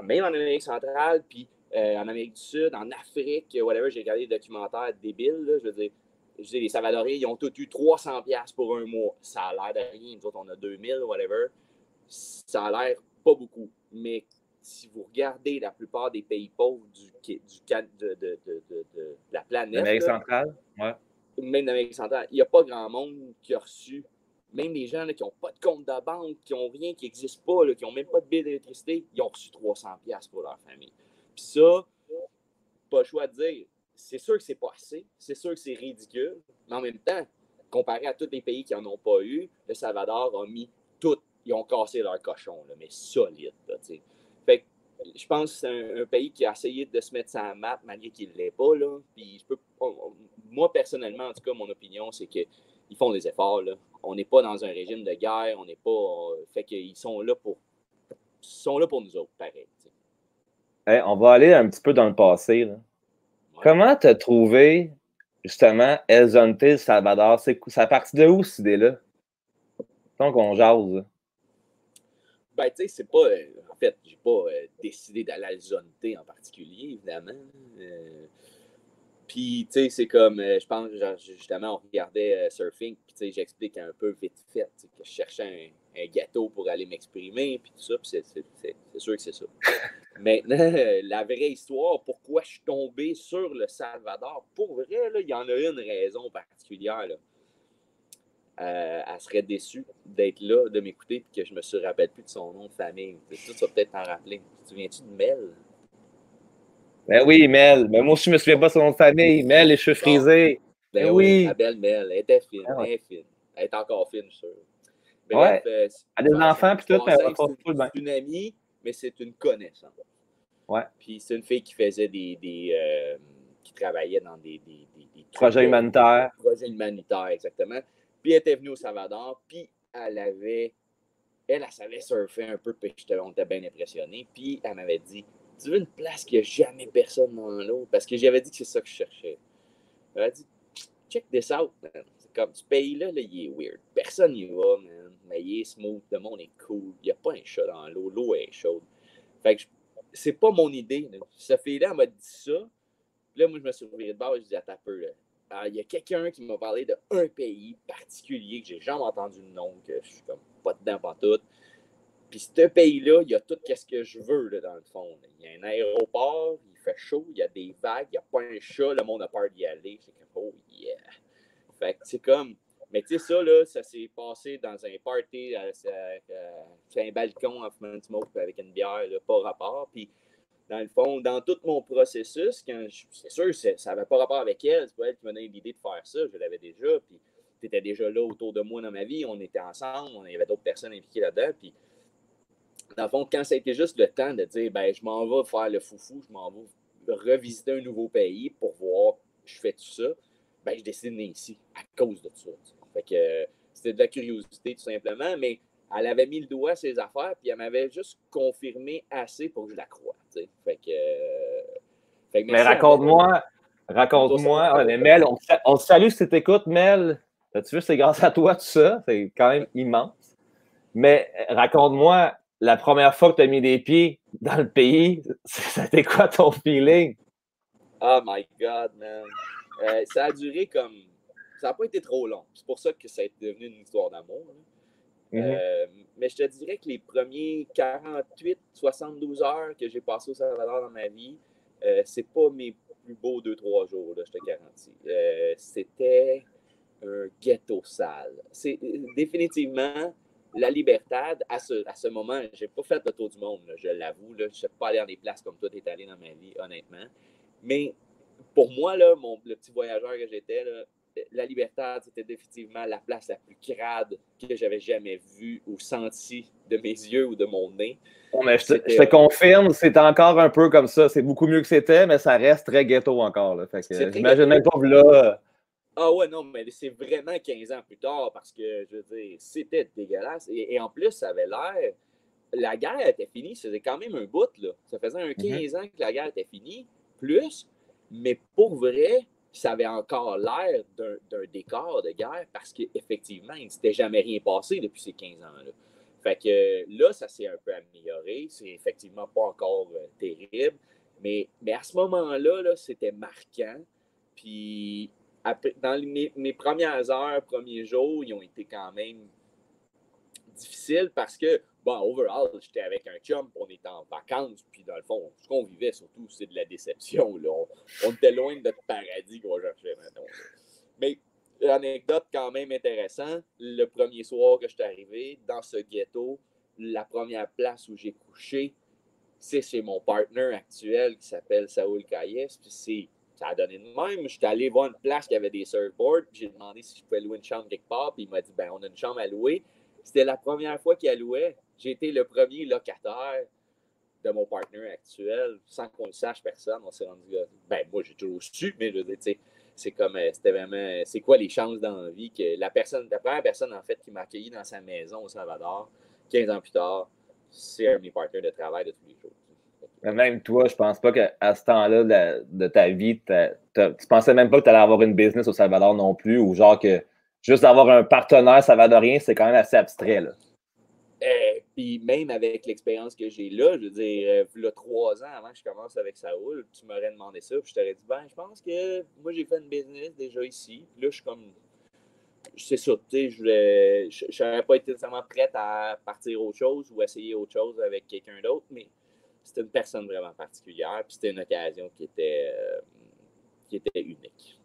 même en Amérique centrale, puis en Amérique du Sud, en Afrique, whatever. J'ai regardé des documentaires débiles, là, je veux dire, les Salvadoriens, ils ont tous eu 300$ pour un mois. Ça a l'air de rien. Nous autres, on a 2000, whatever. Ça a l'air pas beaucoup. Mais si vous regardez la plupart des pays pauvres de la planète, l'Amérique centrale, même d'Amérique centrale, il n'y a pas grand monde qui a reçu, même les gens là, qui n'ont pas de compte de banque, qui n'ont rien, qui n'existe pas, là, qui n'ont même pas de bill d'électricité, ils ont reçu 300$ pour leur famille. Puis ça, pas le choix de dire. C'est sûr que c'est pas assez, c'est sûr que c'est ridicule, mais en même temps, comparé à tous les pays qui n'en ont pas eu, le Salvador a mis tout, ils ont cassé leur cochon, là, mais solide. Là, fait que je pense que c'est un pays qui a essayé de se mettre sur la map malgré qu'il ne l'est pas. Là. Puis moi, personnellement, en tout cas, mon opinion, c'est qu'ils font des efforts. Là. On n'est pas dans un régime de guerre, on n'est pas. Fait qu'ils sont là pour nous autres, pareil. Hey, on va aller un petit peu dans le passé. Là. Ouais. Comment tu as trouvé, justement, El Zonte Salvador? C'est à partir de où, cette idée-là? Donc, on jase. Là. Ben, tu sais, c'est pas. En fait, j'ai pas décidé d'aller à El Zonte en particulier, évidemment. Puis, tu sais, c'est comme, je pense, justement, on regardait Surfing, puis, tu sais, j'explique un peu vite fait que je cherchais un gâteau pour aller m'exprimer, puis tout ça, puis c'est sûr que c'est ça. Maintenant, la vraie histoire, pourquoi je suis tombé sur le Salvador, pour vrai, là, il y en a une raison particulière, là. Elle serait déçue d'être là, de m'écouter, puis que je me rappelle plus de son nom de famille. Tu vas peut-être t'en rappeler. Tu te souviens-tu de Mel? Ben oui, Mel. Mais moi aussi, je me souviens pas de son nom de famille. Mel, les cheveux frisés. Ben oui, la belle Mel. Elle était fine. Ah ouais. Elle est fine. Elle est encore fine, je suis sûr. Bref, ouais. Elle a des enfants, puis tout, mais elle va pas tout bien. C'est une amie, mais c'est une connaissance. Ouais. Puis c'est une fille qui faisait qui travaillait dans des projets humanitaires. Projets humanitaires, exactement. Puis elle était venue au Salvador, puis elle savait surfer un peu, puis on était bien impressionnés. Puis elle m'avait dit, tu veux une place qu'il n'y a jamais personne dans l'eau? Parce que j'avais dit que c'est ça que je cherchais. Elle m'a dit, check this out, man. C'est comme, ce pays-là, là, il est weird. Personne n'y va, man. Mais il est smooth, le monde est cool. Il n'y a pas un chat dans l'eau. L'eau est chaude. Fait que c'est pas mon idée. Là. Cette fille-là, elle m'a dit ça. Puis là, moi, je me suis viré de bord et je dis, attends un peu, là. Il y a quelqu'un qui m'a parlé d'un pays particulier que j'ai jamais entendu le nom, que je suis comme pas dedans, pas tout. Puis ce pays-là, il y a tout ce que je veux, là, dans le fond. Là. Il y a un aéroport, il fait chaud, il y a des vagues, il n'y a pas un chat, le monde a peur d'y aller. C'est comme, oh yeah! Fait que c'est comme... Mais tu sais, ça, là, ça s'est passé dans un party, sur un balcon en fumant du smoke avec une bière, là, pas rapport. Puis dans le fond, dans tout mon processus, c'est sûr, ça n'avait pas rapport avec elle, c'est pas elle qui m'a donné l'idée de faire ça, je l'avais déjà, puis tu étais déjà là autour de moi dans ma vie, on était ensemble, il y avait d'autres personnes impliquées là-dedans, puis dans le fond, quand ça a été juste le temps de dire, ben, je m'en vais faire le foufou, je m'en vais revisiter un nouveau pays pour voir, je fais tout ça, ben, je décide de venir ici à cause de ça. Fait que c'était de la curiosité tout simplement, mais elle avait mis le doigt sur les affaires, puis elle m'avait juste confirmé assez pour que je la croie. Fait que Mais raconte-moi. Ouais, mais Mel, on te salue si tu écoutes, Mel. Tu veux, c'est grâce à toi, tout ça. C'est quand même immense. Mais raconte-moi, la première fois que tu as mis des pieds dans le pays, c'était quoi ton feeling? Oh my God, man. Ça a duré comme... Ça n'a pas été trop long. C'est pour ça que ça est devenu une histoire d'amour. Mais je te dirais que les premiers 48, 72 heures que j'ai passées au Salvador dans ma vie, c'est pas mes plus beaux 2-3 jours, là, je te garantis. C'était un ghetto sale. C'est définitivement la Libertad. À ce moment, j'ai pas fait le tour du monde, là, je l'avoue. Je ne suis pas allé dans des places comme toi, tu es allé dans ma vie, honnêtement. Mais pour moi, là, le petit voyageur que j'étais, là, la Libertad, c'était définitivement la place la plus crade que j'avais jamais vue ou sentie de mes yeux ou de mon nez. Bon, mais je te confirme, c'est encore un peu comme ça. C'est beaucoup mieux que c'était, mais ça reste très ghetto encore. Là. Fait que, j'imagine même pas là. Ah ouais, non, mais c'est vraiment 15 ans plus tard parce que, je veux dire, c'était dégueulasse. Et en plus, ça avait l'air... La guerre était finie, c'était quand même un bout, là. Ça faisait un 15 ans que la guerre était finie, plus, mais pour vrai... ça avait encore l'air d'un décor de guerre parce qu'effectivement, il ne s'était jamais rien passé depuis ces 15 ans-là. Fait que là, ça s'est un peu amélioré. C'est effectivement pas encore terrible. Mais à ce moment-là, là, c'était marquant. Puis après, dans mes premières heures, premiers jours, ils ont été quand même difficiles parce que, bon, overall, j'étais avec un chum, on était en vacances, puis dans le fond, ce qu'on vivait surtout, c'est de la déception. Là. On était loin de notre paradis qu'on cherchait maintenant. Mais l'anecdote quand même intéressante, le premier soir que je suis arrivé, dans ce ghetto, la première place où j'ai couché, c'est chez mon partner actuel qui s'appelle Saoul Kayes, puis ça a donné de même. J'étais allé voir une place qui avait des surfboards, puis j'ai demandé si je pouvais louer une chambre quelque part, puis il m'a dit, ben on a une chambre à louer. C'était la première fois qu'il louait. J'ai été le premier locataire de mon partenaire actuel, sans qu'on le sache, personne. On s'est rendu là. Ben, moi, j'ai toujours su, mais tu sais, c'est comme, c'était vraiment, c'est quoi les chances dans la vie que la première personne, en fait, qui m'a accueilli dans sa maison au Salvador, 15 ans plus tard, c'est un de mes partenaires de travail de tous les jours. Mais même toi, je pense pas qu'à ce temps-là de ta vie, tu pensais même pas que tu allais avoir une business au Salvador non plus, ou genre que juste d'avoir un partenaire salvadorien, c'est quand même assez abstrait, là. Puis même avec l'expérience que j'ai là, je veux dire, là, 3 ans avant que je commence avec Saoul, tu m'aurais demandé ça, puis je t'aurais dit, ben, je pense que moi, j'ai fait une business déjà ici. Puis là, je suis comme, c'est ça, tu sais, je n'aurais pas été nécessairement prête à partir autre chose ou essayer autre chose avec quelqu'un d'autre, mais c'était une personne vraiment particulière, puis c'était une occasion qui était unique.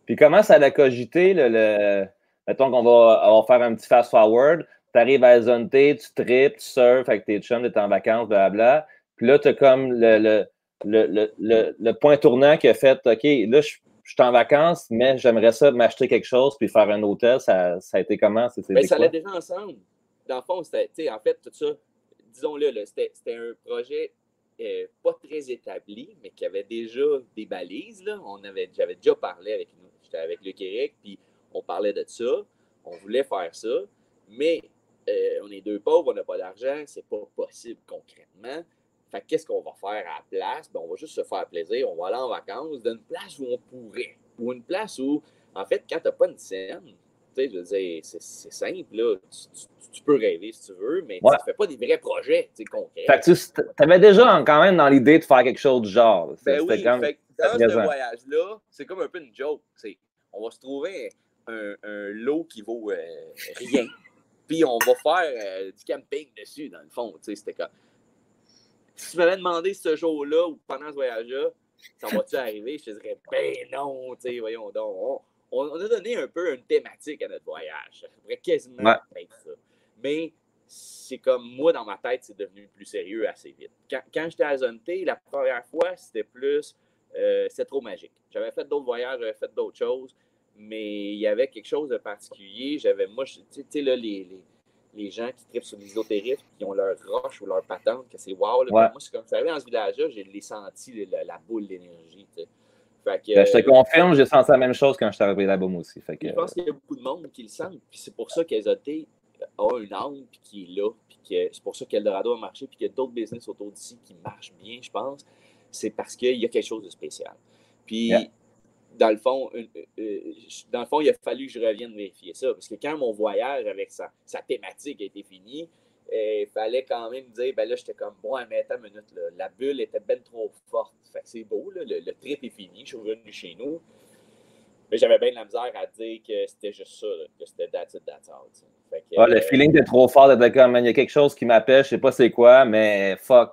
Puis comment ça l'a cogité, mettons qu'on va faire un petit fast-forward, tu arrives à Zonte, tu tripes, tu surfes avec tes chums, tu es en vacances, blablabla, puis là, tu as comme le point tournant qui a fait, OK, là, je suis en vacances, mais j'aimerais ça m'acheter quelque chose puis faire un hôtel. Ça a été comment? Bien, ça allait déjà ensemble. Dans le fond, c'était, en fait, tout ça, disons-le, là, c'était un projet pas très établi, mais qui avait déjà des balises. Là. J'avais déjà parlé avec nous. J'étais avec Luc Éric, puis on parlait de ça. On voulait faire ça, mais on est deux pauvres, on n'a pas d'argent, c'est pas possible concrètement. Fait qu'est-ce qu'on va faire à la place? Ben, on va juste se faire plaisir, on va aller en vacances d'une place où on pourrait. Ou une place où, en fait, quand tu n'as pas une scène, tu sais, je veux dire, c'est simple, là. Tu peux rêver si tu veux, mais tu ne fais pas des vrais projets concrets. Fait que tu avais déjà quand même dans l'idée de faire quelque chose du genre. Ben oui, fait que dans ce voyage-là, c'est comme un peu une joke. On va se trouver un lot qui vaut rien, puis on va faire du camping dessus, dans le fond. C'était comme... Si tu m'avais demandé ce jour-là ou pendant ce voyage-là, ça va-tu arriver? Je te dirais, ben non, voyons donc. On a donné un peu une thématique à notre voyage. Ça pourrait quasiment être ça. Mais c'est comme, moi, dans ma tête, c'est devenu plus sérieux assez vite. Quand j'étais à Zonte, la première fois, c'était plus, c'était trop magique. J'avais fait d'autres voyages, j'avais fait d'autres choses, mais il y avait quelque chose de particulier. Moi, tu sais, là, les gens qui trippent sur l'isotérisme, qui ont leur roche ou leur patente, que c'est wow. Là. Ouais. Moi, c'est comme ça. Dans ce village-là, j'ai senti la boule d'énergie. Ben, je te confirme, j'ai senti la même chose quand je suis arrivé là-bas, moi aussi. Fait que, je pense qu'il y a beaucoup de monde qui le sentent. Puis c'est pour ça qu'Exoté a une âme, puis qui est là. Puis c'est pour ça qu'Eldorado a marché, puis qu'il y a d'autres business autour d'ici qui marchent bien, je pense. C'est parce qu'il y a quelque chose de spécial. Puis, dans le fond, il a fallu que je revienne vérifier ça. Parce que quand mon voyage avec sa thématique a été fini, il fallait quand même dire, ben là, j'étais comme, bon, mais attends une minute, là, la bulle était ben trop forte. Fait que c'est beau, là, le trip est fini, je suis revenu chez nous. Mais j'avais bien de la misère à dire que c'était juste ça, là, que c'était that's it, that's all. Fait que, le feeling était trop fort, d'être comme, il y a quelque chose qui m'appelle, je sais pas c'est quoi, mais fuck,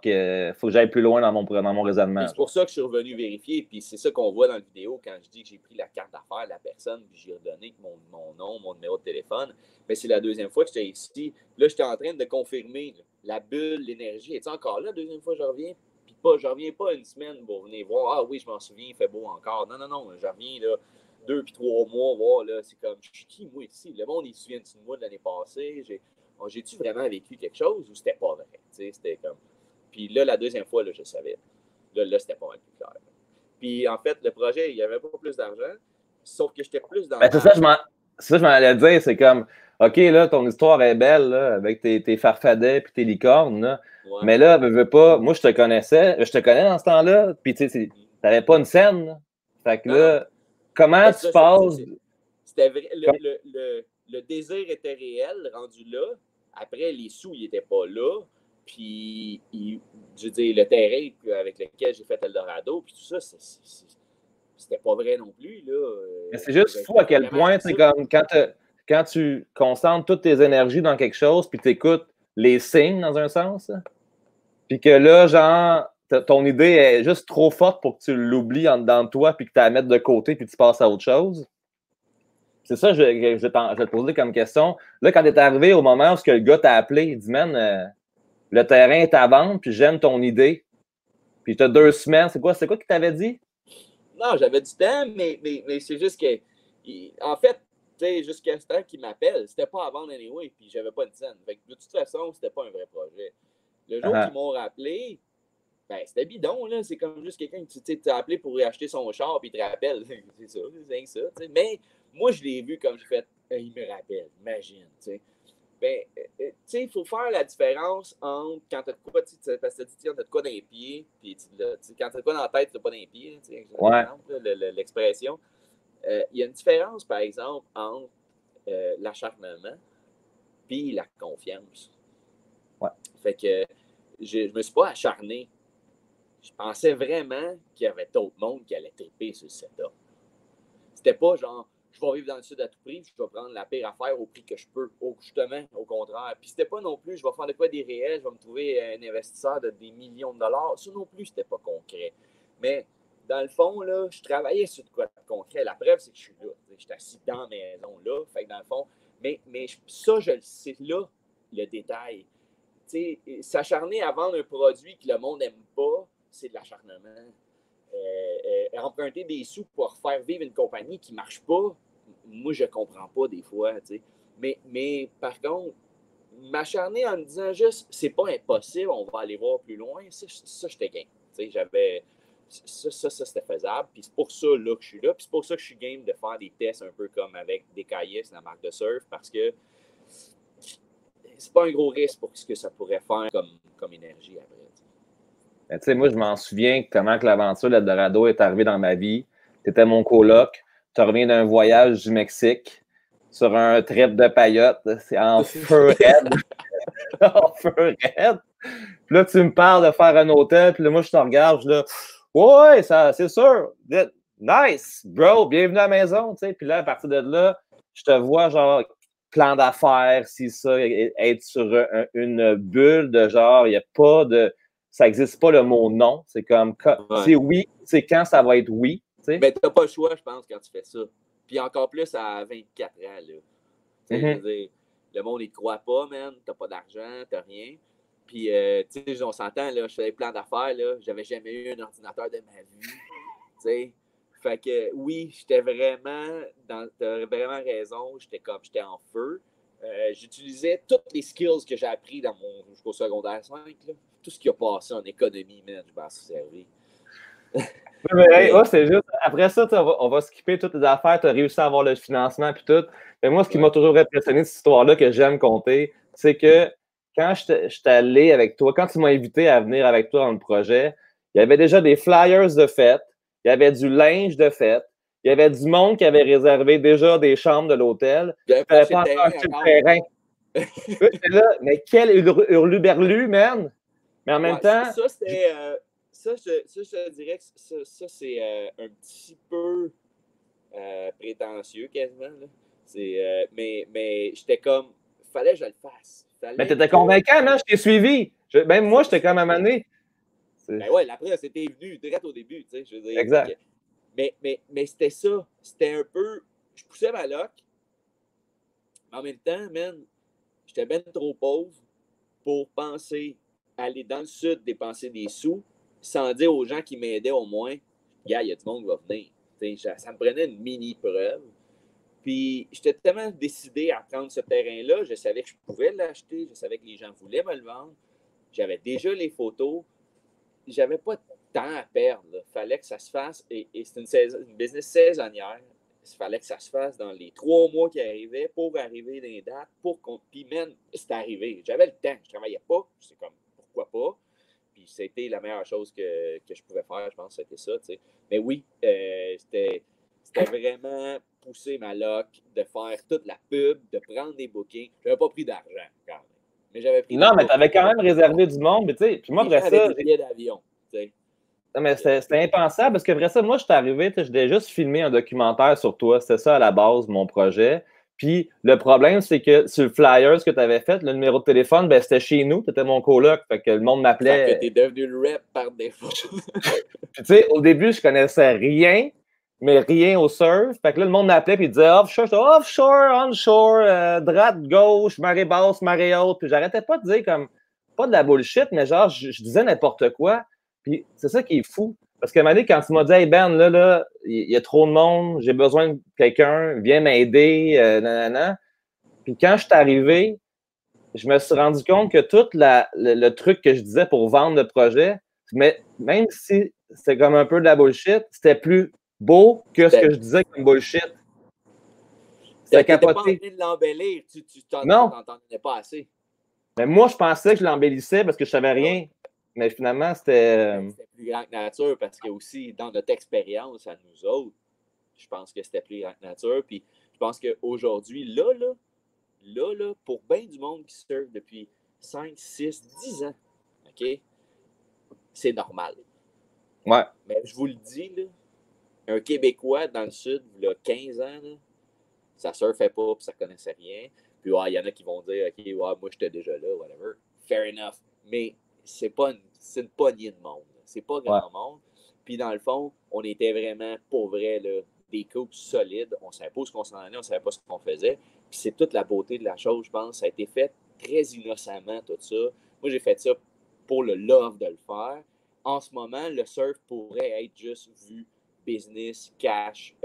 faut que j'aille plus loin dans mon raisonnement. C'est pour ça que je suis revenu vérifier, puis c'est ça qu'on voit dans la vidéo quand je dis que j'ai pris la carte d'affaires de la personne, puis j'ai redonné mon nom, mon numéro de téléphone. Mais c'est la deuxième fois que j'étais ici. Là, j'étais en train de confirmer là, la bulle, l'énergie. Es-tu encore là, la deuxième fois que je reviens? Puis je reviens pas une semaine pour venir voir. Ah oui, je m'en souviens, il fait beau encore. Non, je reviens là 2 puis 3 mois, voir, là, c'est comme, je suis qui, moi, ici? Le monde, il se souvient de moi de l'année passée. J'ai-tu vraiment vécu quelque chose ou c'était pas vrai? C'était comme... Puis là, la deuxième fois, là, je savais. Là, c'était pas mal plus clair. Puis en fait, le projet, il n'y avait pas plus d'argent, sauf que j'étais plus dans... c'est ça, je m'en allais dire, c'est comme, OK, là, ton histoire est belle, là, avec tes farfadets puis tes licornes, là. Ouais. Mais là, veux pas, moi, je te connais dans ce temps-là, puis tu sais, t'avais pas une scène, là. Fait que là, comment tu passes... C'était vrai, le désir était réel, rendu là. Après, les sous, ils n'étaient pas là. Puis, je veux dire, le terrain avec lequel j'ai fait Eldorado, puis tout ça, c'était pas vrai non plus, là. Mais c'est juste fou à quel point, c'est comme quand tu concentres toutes tes énergies dans quelque chose, puis tu écoutes les signes dans un sens, puis que là, genre, ton idée est juste trop forte pour que tu l'oublies en dedans de toi, puis que tu la mettes de côté, puis tu passes à autre chose. C'est ça que je vais te poser comme question. Là, quand tu es arrivé au moment où le gars t'a appelé, il dit, man, le terrain est à vendre, puis j'aime ton idée. Puis tu as 2 semaines. C'est quoi qu'il t'avait dit? Non, j'avais du temps, mais c'est juste que, en fait, tu sais, jusqu'à ce temps qu'il m'appelle, c'était pas à vendre anyway, puis j'avais pas de scène. Fait que de toute façon, c'était pas un vrai projet. Le jour qu'ils m'ont rappelé, ben, c'était bidon, là. C'est comme juste quelqu'un qui t'a appelé pour acheter son char, puis il te rappelle. C'est ça, c'est rien que ça. T'sais. Mais moi, je l'ai vu comme j'ai fait, il me rappelle, imagine, tu sais. Ben, tu sais, il faut faire la différence entre quand t'as de quoi, parce que tu dis, t'as de quoi dans les pieds, puis quand t'as de quoi dans la tête, t'as pas dans les pieds, tu sais, l'expression. Il y a une différence, par exemple, entre l'acharnement puis la confiance. Ouais. Fait que je me suis pas acharné. Je pensais vraiment qu'il y avait d'autres monde qui allaient triper sur le setup. C'était pas genre, je vais vivre dans le sud à tout prix, je vais prendre la pire affaire au prix que je peux. Justement, au contraire. Puis c'était pas non plus, je vais faire de quoi des réels, je vais me trouver un investisseur de des millions de dollars. Ça non plus, c'était pas concret. Mais dans le fond, là, je travaillais sur de quoi de concret. La preuve, c'est que je suis là. Je suis assis dans la maison là. Fait que dans le fond, mais ça, je le sais là, le détail. Tu sais, s'acharner à vendre un produit que le monde n'aime pas, c'est de l'acharnement. Emprunter des sous pour faire vivre une compagnie qui ne marche pas, moi, je ne comprends pas des fois. Mais par contre, m'acharner en me disant juste, c'est pas impossible, on va aller voir plus loin, ça j'étais game. J'avais... Ça, c'était faisable. Puis c'est pour ça là, que je suis là. Puis c'est pour ça que je suis game de faire des tests un peu comme avec DKS, la marque de surf, parce que c'est pas un gros risque pour ce que ça pourrait faire comme énergie après. Tu sais, moi, je m'en souviens comment que l'aventure d'Eldorado est arrivée dans ma vie. Tu étais mon coloc. Tu reviens d'un voyage du Mexique sur un trip de paillotte. C'est en feu raide. En feu raide. Puis là, tu me parles de faire un hôtel. Puis là, moi, je te regarde. Je dis là, ouais, ça, c'est sûr. Nice, bro. Bienvenue à la maison. Tu sais. Puis là, à partir de là, je te vois genre plan d'affaires, si ça, être sur une bulle de genre, il n'y a pas de... Ça n'existe pas le mot non. C'est comme, c'est oui, c'est quand ça va être oui. T'sais. Mais tu n'as pas le choix, je pense, quand tu fais ça. Puis encore plus à 24 ans. Là. Je veux dire, le monde, il ne te croit pas, man. Tu n'as pas d'argent, tu n'as rien. Puis, tu sais, on s'entend, là, je faisais plein d'affaires. Je n'avais jamais eu un ordinateur de ma vie. Tu sais. Fait que, oui, j'étais vraiment, tu as vraiment raison, j'étais en feu. j'utilisais toutes les skills que j'ai appris jusqu'au secondaire 5. Là. Tout ce qui a passé en économie, man, je m'en suis servi. C'est juste, après ça, on va skipper toutes les affaires, tu as réussi à avoir le financement puis tout. Mais moi, ce qui m'a toujours impressionné de cette histoire-là que j'aime compter, c'est que quand je suis allé avec toi, quand tu m'as invité à venir avec toi dans le projet, il y avait déjà des flyers de fête, il y avait du linge de fête, il y avait du monde qui avait réservé déjà des chambres de l'hôtel. Tu n'avais pas encore acheté le terrain. Là, mais quel hurluberlu, man! Mais en même temps... Ça, c'était... Ça, je te dirais que ça c'est un petit peu prétentieux quasiment. Là. Mais j'étais comme, fallait que je le fasse. Mais t'étais convaincant, non? Je t'ai suivi. Même moi, j'étais comme amené. Ben ouais, après, c'était venu direct au début, tu sais, je veux dire. Exact. Mais c'était ça. C'était un peu, je poussais ma loc, mais en même temps, man, j'étais ben trop pauvre pour penser aller dans le sud dépenser des sous sans dire aux gens qui m'aidaient au moins, gars, il y a du monde qui va venir. Ça me prenait une mini-preuve. Puis, j'étais tellement décidé à prendre ce terrain-là, je savais que je pouvais l'acheter, je savais que les gens voulaient me le vendre. J'avais déjà les photos. J'avais pas de temps à perdre. Il fallait que ça se fasse. Et c'est une business saisonnière. Il fallait que ça se fasse dans les 3 mois qui arrivaient pour arriver dans les dates. Puis, man, c'est arrivé. J'avais le temps. Je travaillais pas. C'est comme, pourquoi pas? Puis c'était la meilleure chose que je pouvais faire, je pense, c'était ça, tu sais. Mais oui, c'était vraiment pousser ma loc, de faire toute la pub, de prendre des bookings. J'avais pas pris d'argent, quand même. Mais j'avais pris non, mais t'avais quand même réservé du monde, mais tu sais, puis moi, après ça... des billets d'avion, tu sais. Non, mais c'était impensable, parce qu'après ça, moi, je suis arrivé, je devais juste filmer un documentaire sur toi. C'était ça, à la base, mon projet. Puis le problème, c'est que sur le flyer, ce que tu avais fait, le numéro de téléphone, ben, c'était chez nous. Tu étais mon coloc. Fait que le monde m'appelait. Fait que t'es devenu le rep par défaut. Puis tu sais, au début, je connaissais rien, mais rien au surf. Fait que là, le monde m'appelait et il disait offshore, onshore, droite, gauche, marée basse, marée haute. Puis j'arrêtais pas de dire comme, pas de la bullshit, mais genre, je disais n'importe quoi. Puis c'est ça qui est fou. Parce qu'à un moment donné, quand tu m'as dit, hey Ben, là, il y a trop de monde, j'ai besoin de quelqu'un, viens m'aider, nanana. Puis quand je suis arrivé, je me suis rendu compte que tout le truc que je disais pour vendre le projet, mais même si c'était comme un peu de la bullshit, c'était plus beau que ce que je disais comme bullshit. C'était capoté. Pas en train de l'embellir, tu t'entendais pas assez. Mais moi, je pensais que je l'embellissais parce que je savais rien. Mais finalement, c'était plus grand que nature parce que aussi, dans notre expérience à nous autres, je pense que c'était plus grand que nature. Puis je pense qu'aujourd'hui, là, pour bien du monde qui surfe depuis 5, 6, 10 ans, OK, c'est normal. Ouais. Mais je vous le dis, là, un Québécois dans le Sud, il y a 15 ans, là, ça surfait pas puis ça connaissait rien. Puis il y en a qui vont dire, OK, moi j'étais déjà là, whatever. Fair enough. Mais c'est une poignée de monde. C'est pas grand monde. Puis dans le fond, on était vraiment, pour vrai, là, des coupes solides. On savait pas où on s'en allait, on savait pas ce qu'on faisait. Puis c'est toute la beauté de la chose, je pense. Ça a été fait très innocemment, tout ça. Moi, j'ai fait ça pour le love de le faire. En ce moment, le surf pourrait être juste vu business, cash.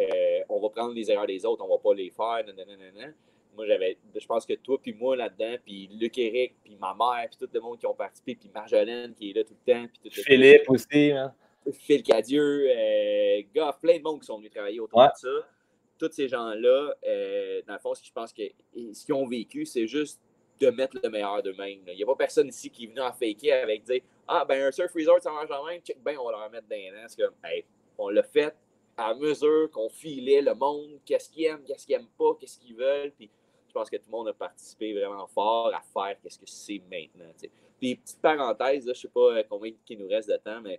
On va prendre les erreurs des autres, on va pas les faire, nanana. Moi, je pense que toi, puis moi là-dedans, puis Luc-Éric, puis ma mère, puis tout le monde qui ont participé, puis Marjolaine qui est là tout le temps. Puis Philippe aussi. Hein? Phil Cadieux, plein de monde qui sont venus travailler autour de ça. Tous ces gens-là, dans le fond, je pense que ce qu'ils ont vécu, c'est juste de mettre le meilleur d'eux-mêmes. Il n'y a pas personne ici qui est venu en faker avec dire « Ah, ben un surf resort, ça marche quand même, check ben, on va leur mettre dans les dents. » C'est comme, hey, on l'a fait à mesure qu'on filait le monde, qu'est-ce qu'ils aiment, qu'est-ce qu'ils n'aiment pas, qu'est-ce qu'ils veulent. Puis je pense que tout le monde a participé vraiment fort à faire qu'est-ce que c'est maintenant. T'sais. Puis, petite parenthèse, là, je ne sais pas combien il nous reste de temps, mais...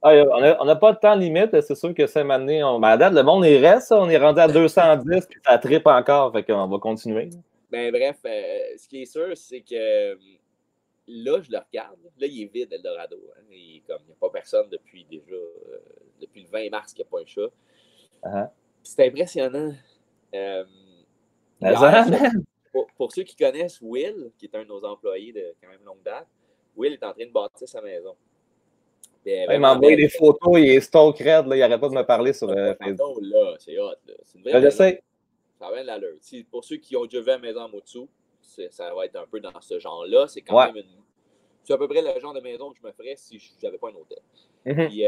on n'a pas de temps limite. C'est sûr que cette année, à date, le monde, il reste. On est rendu à 210, puis ça trippe encore. Fait qu'on va continuer. Ben, bref, ce qui est sûr, c'est que là, je le regarde. Là, il est vide, Eldorado. Hein. Il n'y a pas personne depuis le 20 mars qu'il n'y a pas un chat. Uh-huh. C'est impressionnant. Pour ceux qui connaissent Will, qui est un de nos employés de quand même longue date, Will est en train de bâtir sa maison. Il m'a envoyé des photos, il est stock red, là, il n'arrête pas de me parler sur Facebook. Là, c'est hot. Là. C'est une vraie je maison. sais. Ça va être l'allure. Pour ceux qui ont déjà vu la maison à Motsu, ça va être un peu dans ce genre-là. C'est quand même c'est à peu près le genre de maison que je me ferais si je n'avais pas un hôtel. Puis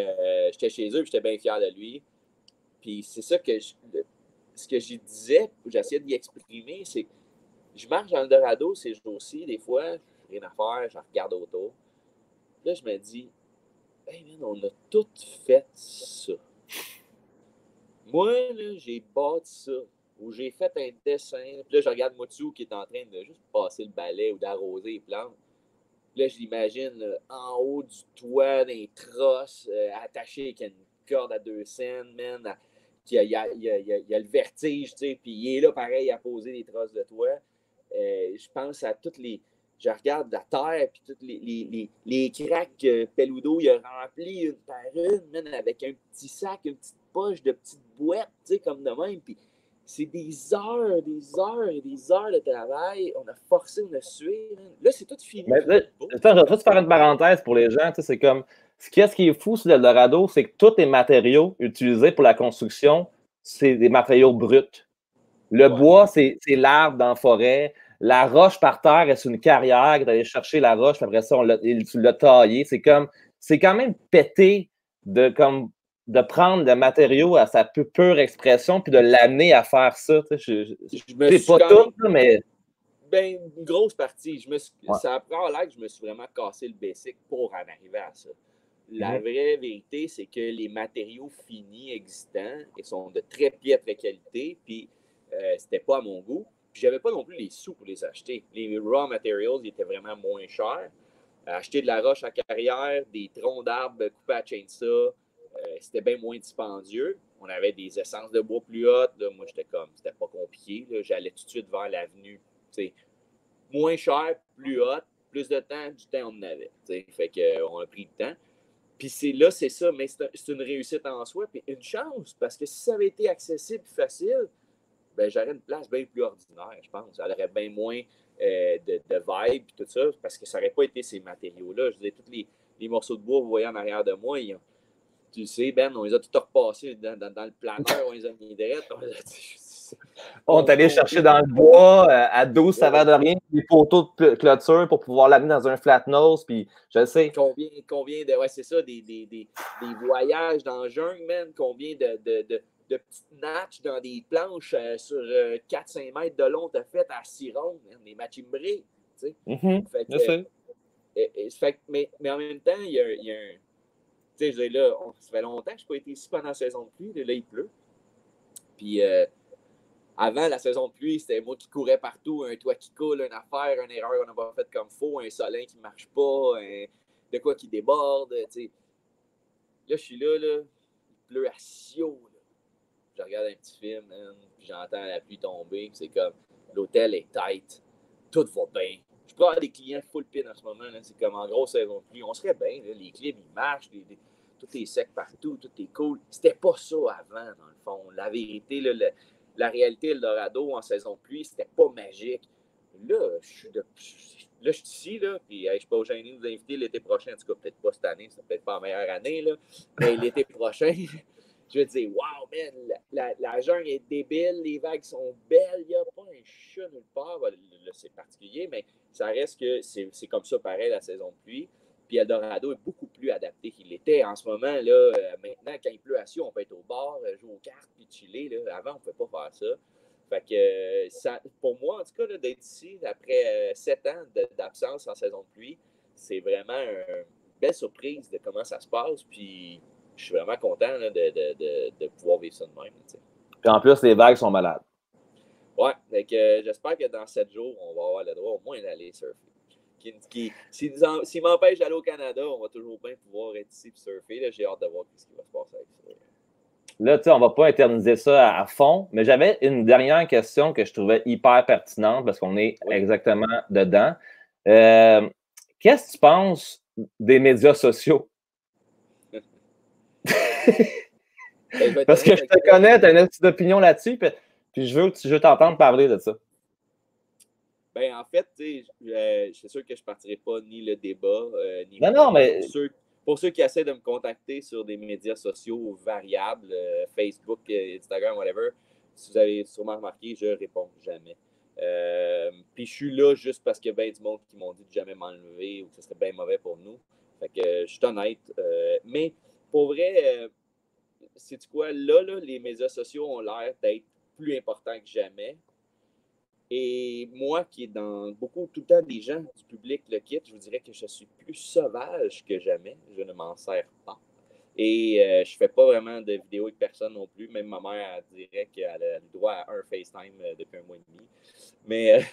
j'étais chez eux, puis j'étais bien fier de lui. Puis c'est ça que ce que j'y disais, j'essayais d'y exprimer, c'est que je marche dans le Dorado ces jours-ci, des fois, j'ai rien à faire, je regarde autour. Là, je me dis, hey man, on a tout fait ça. Moi, là, j'ai bâti ça, où j'ai fait un dessin. Puis là, je regarde Motsu qui est en train de juste passer le balai ou d'arroser les plantes. Puis là, je l'imagine en haut du toit d'un trosse, attaché avec une corde à 2 scènes, man. Il y a le vertige, tu sais, puis il est là, pareil, à poser les trosses de toit. Je pense à toutes les... Je regarde la terre, puis toutes les cracks que Peludo il a rempli une par une, man, avec un petit sac, une petite poche de petites boîtes, tu sais, comme de même. Puis c'est des heures et des heures de travail. On a forcé, on a sué. Man. Là, c'est tout fini. Mais là, attends, je vais juste faire une parenthèse pour les gens. Tu sais, c'est comme... Ce qui est fou sur l'Eldorado, c'est que tous les matériaux utilisés pour la construction, c'est des matériaux bruts. Le bois, c'est l'arbre dans la forêt. La roche par terre, c'est une carrière que d'aller chercher la roche, puis après ça, tu l'as taillé. C'est quand même pété de prendre le matériau à sa pure expression puis de l'amener à faire ça. C'est pas tout, mais... Ben, une grosse partie. Ça prend l'air que je me suis vraiment cassé le basic pour en arriver à ça. La vraie vérité, c'est que les matériaux finis existants sont de très piètre qualité, puis c'était pas à mon goût. Puis j'avais pas non plus les sous pour les acheter. Les raw materials ils étaient vraiment moins chers. Acheter de la roche à carrière, des troncs d'arbres coupés à chainsaw, c'était bien moins dispendieux. On avait des essences de bois plus hautes. Là. Moi, j'étais comme, c'était pas compliqué. Là. J'allais tout de suite vers l'avenue. Moins cher, plus haute, plus de temps, du temps on en avait. T'sais. Fait qu'on a pris le temps. Puis c'est ça, mais c'est une réussite en soi. Puis une chance, parce que si ça avait été accessible et facile, ben j'aurais une place bien plus ordinaire, je pense. Elle aurait bien moins de vibe et tout ça, parce que ça n'aurait pas été ces matériaux-là. Je veux dire, tous les morceaux de bois, vous voyez en arrière de moi, tu le sais, Ben, on les a tous repassés dans le planeur, on les a mis direct. On est allé chercher dans le bois à 12 savants de rien, des poteaux de clôture pour pouvoir l'amener dans un flat nose, puis je sais. Combien de... Ouais, c'est ça, des voyages dans le jungle, man, combien de petites natches dans des planches sur 4-5 mètres de long t'as fait à 6 rondes, des machimbrés, tu sais. Mais en même temps, il y a un... Tu sais, là, ça fait longtemps que je n'ai pas été ici pendant la saison de pluie, là, il pleut. Puis... avant la saison de pluie, c'était moi qui courais partout, un toit qui coule, une affaire, une erreur qu'on n'a pas faite comme faux, un solin qui ne marche pas, de quoi qui déborde. T'sais. Là, je suis là, il pleut à Sio. Je regarde un petit film, man, puis j'entends la pluie tomber, c'est comme l'hôtel est tight, tout va bien. Je peux avoir des clients full pin en ce moment, là, c'est comme en grosse saison de pluie. On serait bien, là, les clips ils marchent, tout est sec partout, tout est cool. C'était pas ça avant, dans le fond. La vérité, là, la réalité Eldorado en saison de pluie, c'était pas magique. Là, je suis ici, là, puis je suis pas gêné de vous inviter l'été prochain. En tout cas, peut-être pas cette année, c'est peut-être pas la meilleure année, là, mais l'été prochain, je vais dire, wow, man, la jungle est débile, les vagues sont belles, il n'y a pas un chat nulle part. Là, c'est particulier, mais ça reste que c'est comme ça pareil la saison de pluie. Puis Eldorado est beaucoup plus adapté qu'il l'était. En ce moment, là, maintenant, quand il pleut à Sio, on peut être au bar, jouer aux cartes, puis chiller. Là. Avant, on ne pouvait pas faire ça. Fait que, pour moi, en tout cas, là, d'être ici, après 7 ans d'absence en saison de pluie, c'est vraiment une belle surprise de comment ça se passe. Puis, je suis vraiment content là, de pouvoir vivre ça de même. T'sais. Puis en plus, les vagues sont malades. Ouais, donc j'espère que dans 7 jours, on va avoir le droit au moins d'aller surfer. S'il m'empêche d'aller au Canada, on va toujours bien pouvoir être ici et surfer. Là, j'ai hâte de voir ce qui va se passer avec ça. Là, tu sais, on ne va pas éterniser ça à fond, mais j'avais une dernière question que je trouvais hyper pertinente parce qu'on est exactement dedans. Qu'est-ce que tu penses des médias sociaux? Parce que je te connais, tu as une petite opinion là-dessus, puis je veux t'entendre parler de ça. Ben, en fait, c'est sûr que je ne partirai pas ni le débat, ni mais... Pour ceux qui essaient de me contacter sur des médias sociaux variables, Facebook, Instagram, whatever, si vous avez sûrement remarqué, je réponds jamais. Puis je suis là juste parce qu'il y a bien du monde qui m'ont dit de jamais m'enlever ou que ce serait bien mauvais pour nous. Fait que je suis honnête. Mais pour vrai, sais-tu quoi? Là, les médias sociaux ont l'air d'être plus importants que jamais. Et moi, qui est dans beaucoup, tout le temps, des gens du public le quittent, je vous dirais que je suis plus sauvage que jamais. Je ne m'en sers pas. Et je fais pas vraiment de vidéos avec personne non plus. Même ma mère elle dirait qu'elle a le droit à un FaceTime depuis un mois et demi. Mais,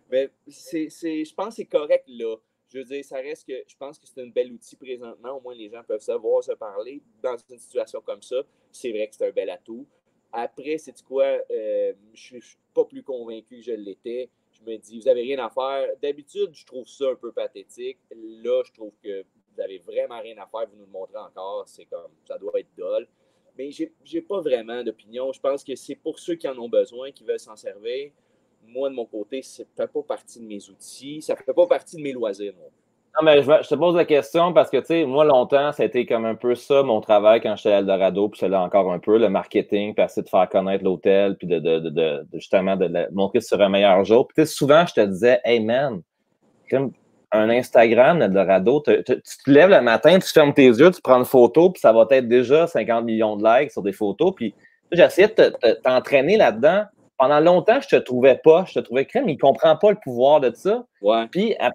mais je pense que c'est correct là. Je veux dire, ça reste que je pense que c'est un bel outil présentement. Au moins, les gens peuvent savoir se parler dans une situation comme ça. C'est vrai que c'est un bel atout. Après, c'est quoi? Je suis pas plus convaincu que je l'étais. Je me dis, vous n'avez rien à faire. D'habitude, je trouve ça un peu pathétique. Là, je trouve que vous n'avez vraiment rien à faire. Vous nous le montrez encore. C'est comme, ça doit être dole. Mais j'ai pas vraiment d'opinion. Je pense que c'est pour ceux qui en ont besoin, qui veulent s'en servir. Moi, de mon côté, ça ne fait pas partie de mes outils. Ça ne fait pas partie de mes loisirs, non. Non, mais je te pose la question parce que, tu sais, moi, longtemps, ça a été comme un peu ça, mon travail quand j'étais à Eldorado, puis c'est là encore un peu, le marketing, puis essayer de faire connaître l'hôtel, puis justement de montrer sur un meilleur jour. Puis, tu sais, souvent, je te disais, hey, man, comme un Instagram d'Eldorado, tu te lèves le matin, tu fermes tes yeux, tu prends une photo, puis ça va être déjà 50 millions de likes sur des photos. Puis, j'essayais de t'entraîner là-dedans. Pendant longtemps, je te trouvais crème, il ne comprend pas le pouvoir de ça. Ouais. Puis à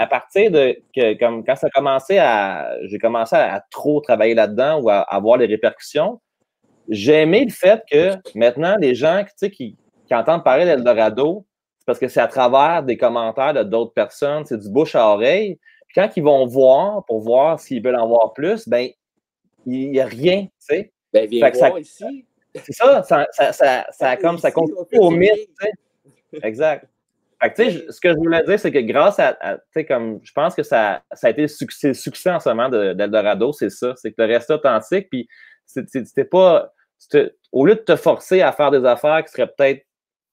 partir de comme quand ça a commencé j'ai commencé à trop travailler là-dedans ou à avoir les répercussions, j'ai aimé le fait que maintenant, les gens qui entendent parler d'Eldorado, c'est parce que c'est à travers des commentaires de d'autres personnes, c'est du bouche à oreille. Puis quand ils vont voir pour voir s'ils veulent en voir plus, ben il n'y a rien, tu sais. Ben, viens voir ici. C'est ça, ça contribue au mythe, tu sais. Exact. Fait que, tu sais, ce que je voulais dire, c'est que grâce à tu sais, comme je pense que ça a été le succès en ce moment d'Eldorado, c'est ça, c'est que le reste authentique, puis c'était pas, au lieu de te forcer à faire des affaires qui seraient peut-être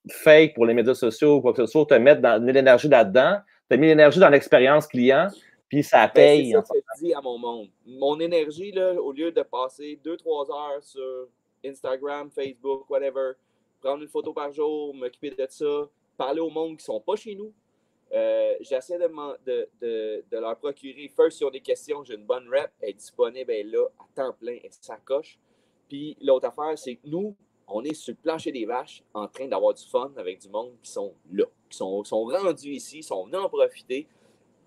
fake pour les médias sociaux ou quoi que ce soit, te mettre de l'énergie là-dedans, tu as mis l'énergie dans l'expérience client, puis ça paye. C'est ça que je dis à mon monde. Mon énergie, là, au lieu de passer 2-3 heures sur Instagram, Facebook, whatever, prendre une photo par jour, m'occuper de ça, parler au monde qui ne sont pas chez nous. J'essaie de leur procurer. First, si on a des questions, j'ai une bonne rep, elle est disponible, elle est là, à temps plein, elle s'accroche. Puis l'autre affaire, c'est que nous, on est sur le plancher des vaches en train d'avoir du fun avec du monde qui sont là, qui sont rendus ici, sont venus en profiter.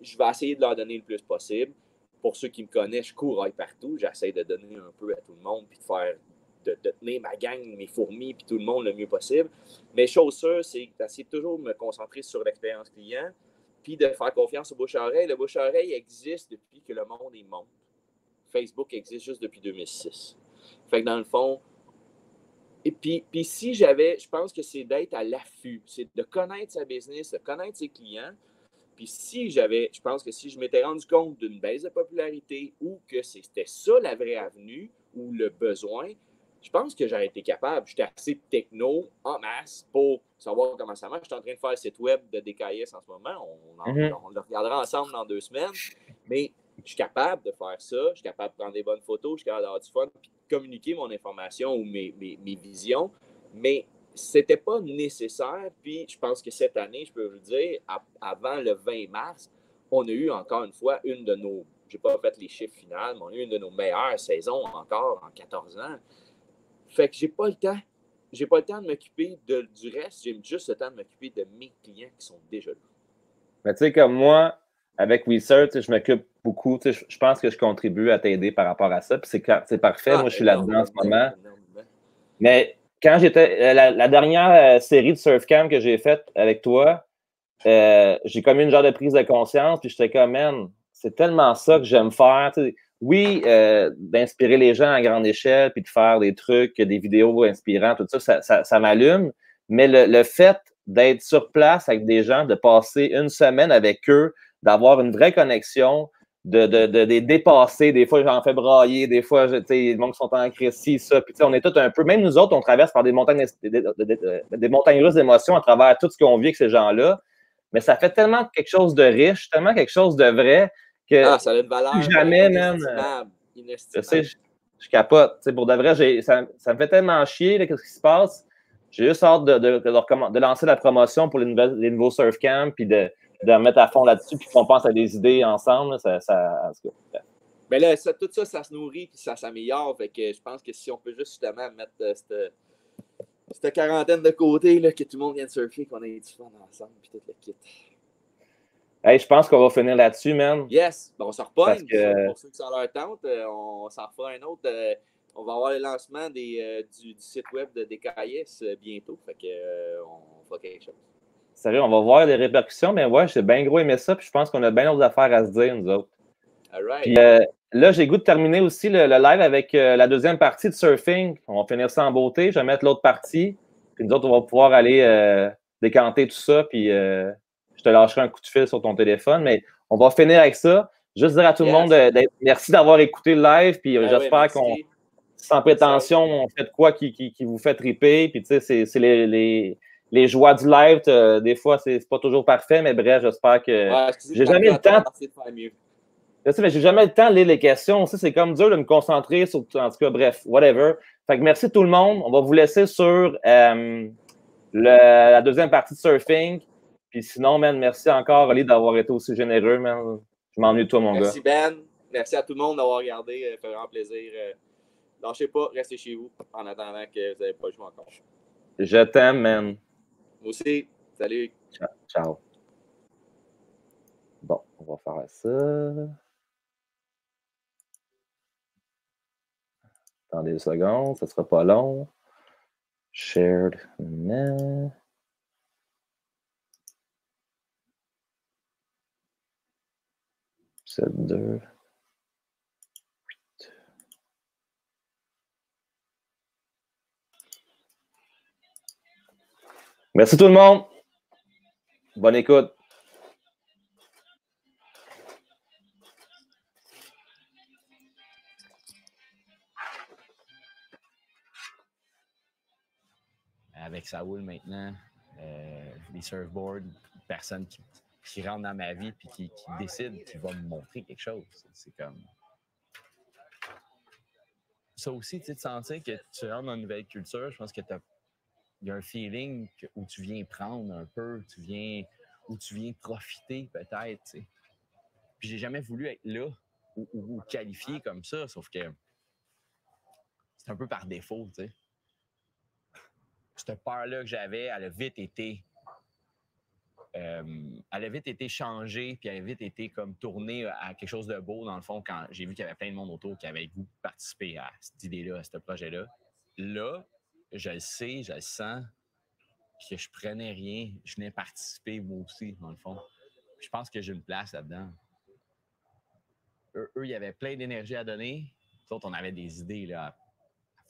Je vais essayer de leur donner le plus possible. Pour ceux qui me connaissent, je cours partout. J'essaie de donner un peu à tout le monde puis de tenir ma gang, mes fourmis, puis tout le monde le mieux possible. Mais chose sûre, c'est d'essayer de toujours me concentrer sur l'expérience client, puis de faire confiance au bouche-à-oreille. Le bouche-à-oreille existe depuis que le monde est monde. Facebook existe juste depuis 2006. Fait que dans le fond, et puis si je pense que c'est d'être à l'affût, c'est de connaître sa business, de connaître ses clients. Puis je pense que si je m'étais rendu compte d'une baisse de popularité ou que c'était ça la vraie avenue ou le besoin, je pense que j'aurais été capable. J'étais assez techno en masse pour savoir comment ça marche. Je suis en train de faire le site web de DKS en ce moment. On le regardera ensemble dans 2 semaines. Mais je suis capable de faire ça. Je suis capable de prendre des bonnes photos. Je suis capable d'avoir du fun puis de communiquer mon information ou mes visions. Mais c'était pas nécessaire. Puis je pense que cette année, je peux vous le dire, avant le 20 mars, on a eu encore une fois une de nos... J'ai pas fait les chiffres finaux, mais on a eu une de nos meilleures saisons encore en 14 ans. Fait que j'ai pas le temps. J'ai pas le temps de m'occuper du reste. J'ai juste le temps de m'occuper de mes clients qui sont déjà là. Mais tu sais, comme moi, avec Research, je m'occupe beaucoup. Je pense que je contribue à t'aider par rapport à ça. Puis c'est parfait. Moi, je suis là-dedans en ce moment. Mais quand j'étais... La dernière série de Surfcam que j'ai faite avec toi, j'ai comme une genre de prise de conscience. Puis j'étais comme, man, c'est tellement ça que j'aime faire. T'sais. Oui, d'inspirer les gens à grande échelle, puis de faire des trucs, des vidéos inspirantes, tout ça, ça m'allume. Mais le fait d'être sur place avec des gens, de passer une semaine avec eux, d'avoir une vraie connexion, de les dépasser. Des fois, j'en fais brailler, des fois, les gens qui sont en crise, ça. Puis on est tous un peu, même nous autres, on traverse par des montagnes russes d'émotions à travers tout ce qu'on vit avec ces gens-là. Mais ça fait tellement quelque chose de riche, tellement quelque chose de vrai, que ça a une valeur jamais, man. Je sais, je capote. Pour de vrai, ça me fait tellement chier, qu'est-ce qui se passe. J'ai juste hâte de lancer la promotion pour les nouveaux surf camps, puis de remettre à fond là-dessus, puis qu'on pense à des idées ensemble. En tout cas. Mais là, tout ça, ça se nourrit puis ça s'améliore. Fait que je pense que si on peut juste justement mettre cette quarantaine de côté, là, que tout le monde vienne surfer, qu'on ait du fun ensemble, puis tout le kit. Hey, je pense qu'on va finir là-dessus, man. Yes! Bon, on s'en repogne. Que... Pour ceux qui sont leur tente, on s'en fera un autre. On va avoir le lancement du site web de DKS bientôt. Fait que on fera quelque chose. Sérieux, on va voir les répercussions, mais ouais, j'ai bien gros aimé ça, puis je pense qu'on a bien d'autres affaires à se dire, nous autres. All right. Puis là, j'ai le goût de terminer aussi le live avec la deuxième partie de surfing. On va finir ça en beauté. Je vais mettre l'autre partie. Puis nous autres, on va pouvoir aller décanter tout ça. Puis je te lâcherai un coup de fil sur ton téléphone. Mais on va finir avec ça. Juste dire à tout le monde merci d'avoir écouté le live. Puis j'espère qu'on, sans prétention, on fait de quoi qui vous fait triper. Puis tu sais, c'est les joies du live. Des fois, c'est pas toujours parfait. Mais bref, j'espère que j'ai jamais le temps. Je sais, mais j'ai jamais le temps de lire les questions. Aussi, c'est comme dur de me concentrer sur, en tout cas, bref, whatever. Fait que merci tout le monde. On va vous laisser sur la deuxième partie de surfing. Puis sinon, man, merci encore, Ali, d'avoir été aussi généreux, man. Je m'ennuie de toi, mon gars. Merci, Ben. Merci à tout le monde d'avoir regardé. Ça fait vraiment plaisir. Lâchez pas, restez chez vous en attendant que vous n'avez pas joué encore. Je t'aime, man. Moi aussi. Salut. Ciao. Bon, on va faire ça. Attendez 2 secondes, ça ne sera pas long. Shared. 7-2. 8. Merci tout le monde. Bonne écoute. Avec Saoul maintenant, les surfboards, personne qui rentre dans ma vie puis qui décide qu'il va me montrer quelque chose. C'est comme... Ça aussi, tu sais, de sentir que tu rentres dans une nouvelle culture, je pense que il y a un feeling où tu viens prendre un peu, où tu viens profiter peut-être, tu sais. Puis j'ai jamais voulu être là ou qualifié comme ça, sauf que c'est un peu par défaut, tu sais. Cette peur-là que j'avais, elle a vite été changée, puis elle a vite été comme tournée à quelque chose de beau, dans le fond, quand j'ai vu qu'il y avait plein de monde autour qui avait le goût de participer à cette idée-là, à ce projet-là. Là, je le sais, je le sens, que je prenais rien, je venais participer moi aussi, dans le fond. Puis je pense que j'ai une place là-dedans. Eux, il y avait plein d'énergie à donner. Nous autres, on avait des idées là, à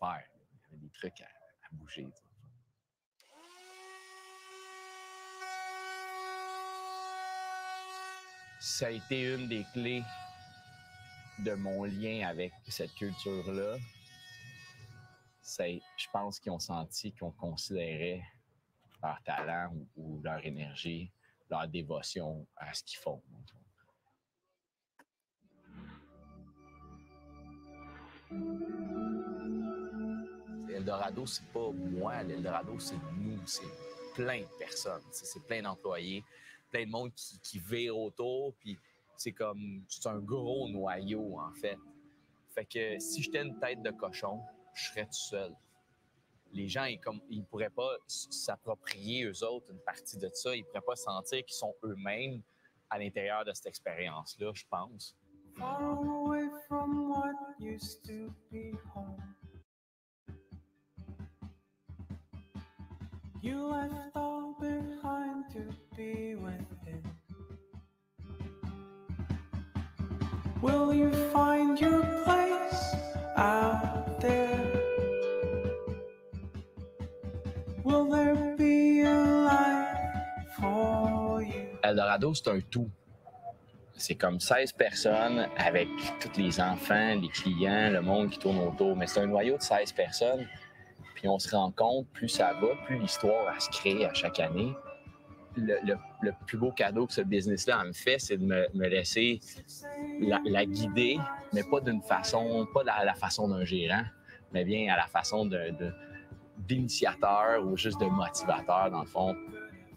faire. Il y avait des trucs à bouger. T'sais. Ça a été une des clés de mon lien avec cette culture-là. Je pense qu'ils ont senti qu'on considérait leur talent ou leur énergie, leur dévotion à ce qu'ils font. Eldorado, c'est pas moi. L'Eldorado, c'est nous. C'est plein de personnes. C'est plein d'employés, plein de monde qui vire autour. Puis c'est un gros noyau, en fait. Fait que si j'étais une tête de cochon, je serais tout seul. Les gens, ils pourraient pas s'approprier, eux autres, une partie de ça. Ils pourraient pas sentir qu'ils sont eux-mêmes à l'intérieur de cette expérience-là, je pense. Far away from what used to be home. You left all behind to be with him. Will you find your place out there? Will there be a life for you? Eldorado, c'est un tout. C'est comme 16 personnes avec tous les enfants, les clients, le monde qui tourne autour. Mais c'est un noyau de 16 personnes. Puis on se rend compte, plus ça va, plus l'histoire elle se crée à chaque année. Le plus beau cadeau que ce business-là me fait, c'est de me laisser la guider, mais pas d'une façon, pas à la façon d'un gérant, mais bien à la façon d'initiateur ou juste de motivateur, dans le fond.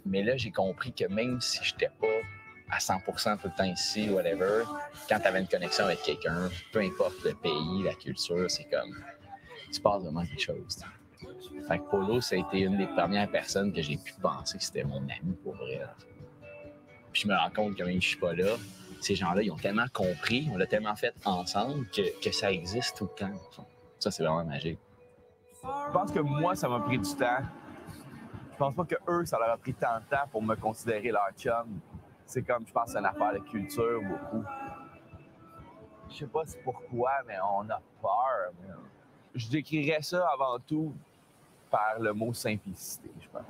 Mais là, j'ai compris que même si je n'étais pas à 100% tout le temps ici, whatever, quand tu avais une connexion avec quelqu'un, peu importe le pays, la culture, c'est comme, il se passe vraiment quelque chose. Fait que Polo, ça a été une des premières personnes que j'ai pu penser que c'était mon ami pour vrai. Puis je me rends compte que même si je suis pas là, ces gens-là, ils ont tellement compris, on l'a tellement fait ensemble que ça existe tout le temps. Ça, c'est vraiment magique. Je pense que moi, ça m'a pris du temps. Je pense pas que eux, ça leur a pris tant de temps pour me considérer leur chum. C'est comme, je pense que c'est une affaire de culture beaucoup. Je sais pas c'est pourquoi, mais on a peur. Je décrirais ça avant tout par le mot simplicité, je pense.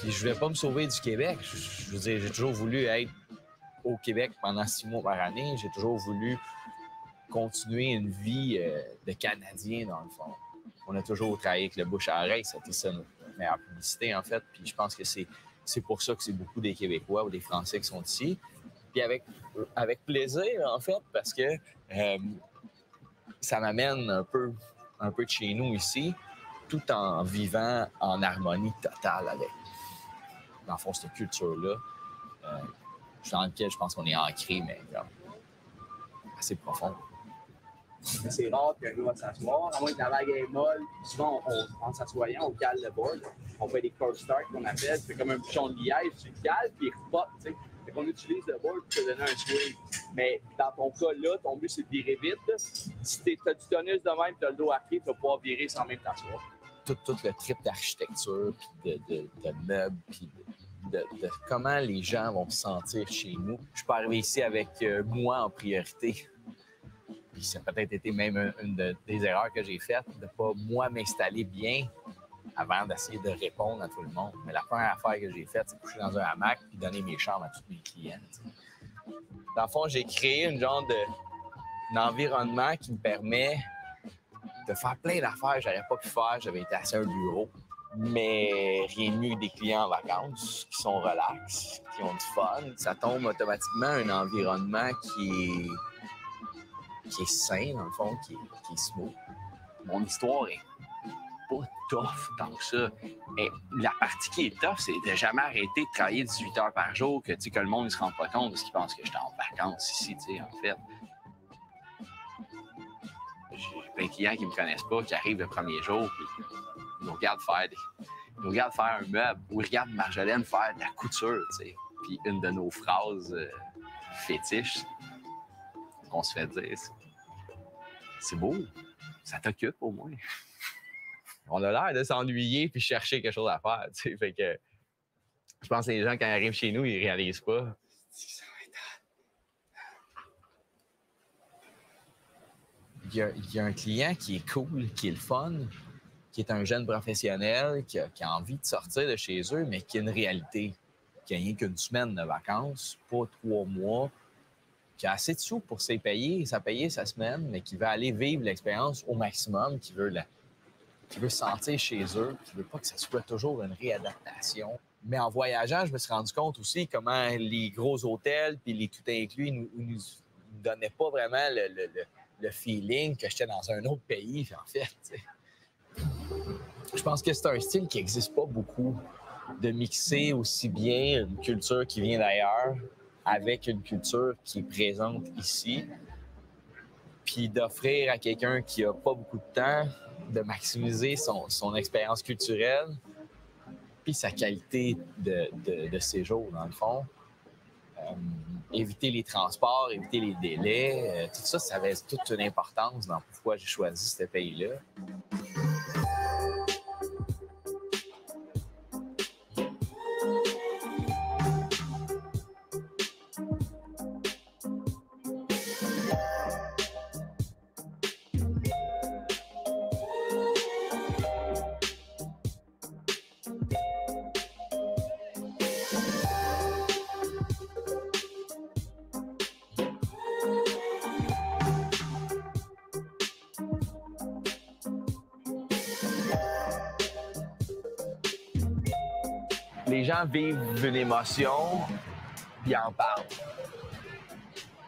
Puis je voulais pas me sauver du Québec. Je veux dire, j'ai toujours voulu être au Québec pendant 6 mois par année. J'ai toujours voulu continuer une vie de Canadien, dans le fond. On a toujours travaillé avec le bouche à oreille. C'était ça notre meilleure publicité, en fait. Puis je pense que c'est pour ça que c'est beaucoup des Québécois ou des Français qui sont ici. Puis avec plaisir, en fait, parce que ça m'amène un peu de chez nous ici, tout en vivant en harmonie totale avec, dans le fond, cette culture-là, dans laquelle je pense qu'on est ancré, mais assez profond. C'est rare qu'on va s'asseoir, à moins que la vague est molle. Souvent, en s'assoyant, on cale le board. On fait des cold start qu'on appelle. C'est comme un bouchon de liège, tu le cales, puis il repart, tu sais. Fait qu'on utilise le board pour te donner un swing. Mais dans ton cas, là, ton but, c'est de virer vite. Si tu as du tonus de même, tu as le dos à pied, tu vas pouvoir virer sans même t'asseoir. Tout le trip d'architecture, puis de meubles, puis de comment les gens vont se sentir chez nous. Je suis pas arrivé ici avec moi en priorité. Puis ça a peut-être été même une des erreurs que j'ai faites, de ne pas, moi, m'installer bien avant d'essayer de répondre à tout le monde. Mais la première affaire que j'ai faite, c'est coucher dans un hamac et donner mes chambres à tous mes clients. T'sais. Dans le fond, j'ai créé une genre d'environnement qui me permet de faire plein d'affaires que je n'aurais pas pu faire. J'avais été assis à un bureau. Mais rien de mieux que des clients en vacances qui sont relax, qui ont du fun. Ça tombe automatiquement un environnement qui est sain, dans le fond, qui est smooth. Mon histoire est pas tough tant que ça. Et la partie qui est tough, c'est de jamais arrêter de travailler 18 heures par jour, que le monde ne se rend pas compte parce qu'il pense que j'étais en vacances ici, en fait. J'ai plein de clients qui me connaissent pas, qui arrivent le premier jour, puis ils nous regardent faire un meuble, ou ils regardent Marjolaine faire de la couture, t'sais. Puis une de nos phrases fétiches qu'on se fait dire, c'est beau, ça t'occupe au moins. On a l'air de s'ennuyer puis chercher quelque chose à faire, tu sais. Fait que je pense que les gens, quand ils arrivent chez nous, ils réalisent pas. Il y a un client qui est cool, qui est le fun, qui est un jeune professionnel, qui a envie de sortir de chez eux, mais qui a une réalité, qui a rien qu'une semaine de vacances, pas 3 mois, qui a assez de sous pour s'y payer sa semaine, mais qui veut aller vivre l'expérience au maximum, qui veut se sentir chez eux, qui veut pas que ça soit toujours une réadaptation. Mais en voyageant, je me suis rendu compte aussi comment les gros hôtels puis les tout inclus nous donnaient pas vraiment le feeling que j'étais dans un autre pays, en fait. T'sais. Je pense que c'est un style qui n'existe pas beaucoup, de mixer aussi bien une culture qui vient d'ailleurs avec une culture qui est présente ici, puis d'offrir à quelqu'un qui n'a pas beaucoup de temps de maximiser son expérience culturelle puis sa qualité de séjour, dans le fond. Éviter les transports, éviter les délais, tout ça, ça avait toute une importance dans pourquoi j'ai choisi ce pays-là. les gens vivent une émotion, puis en parlent.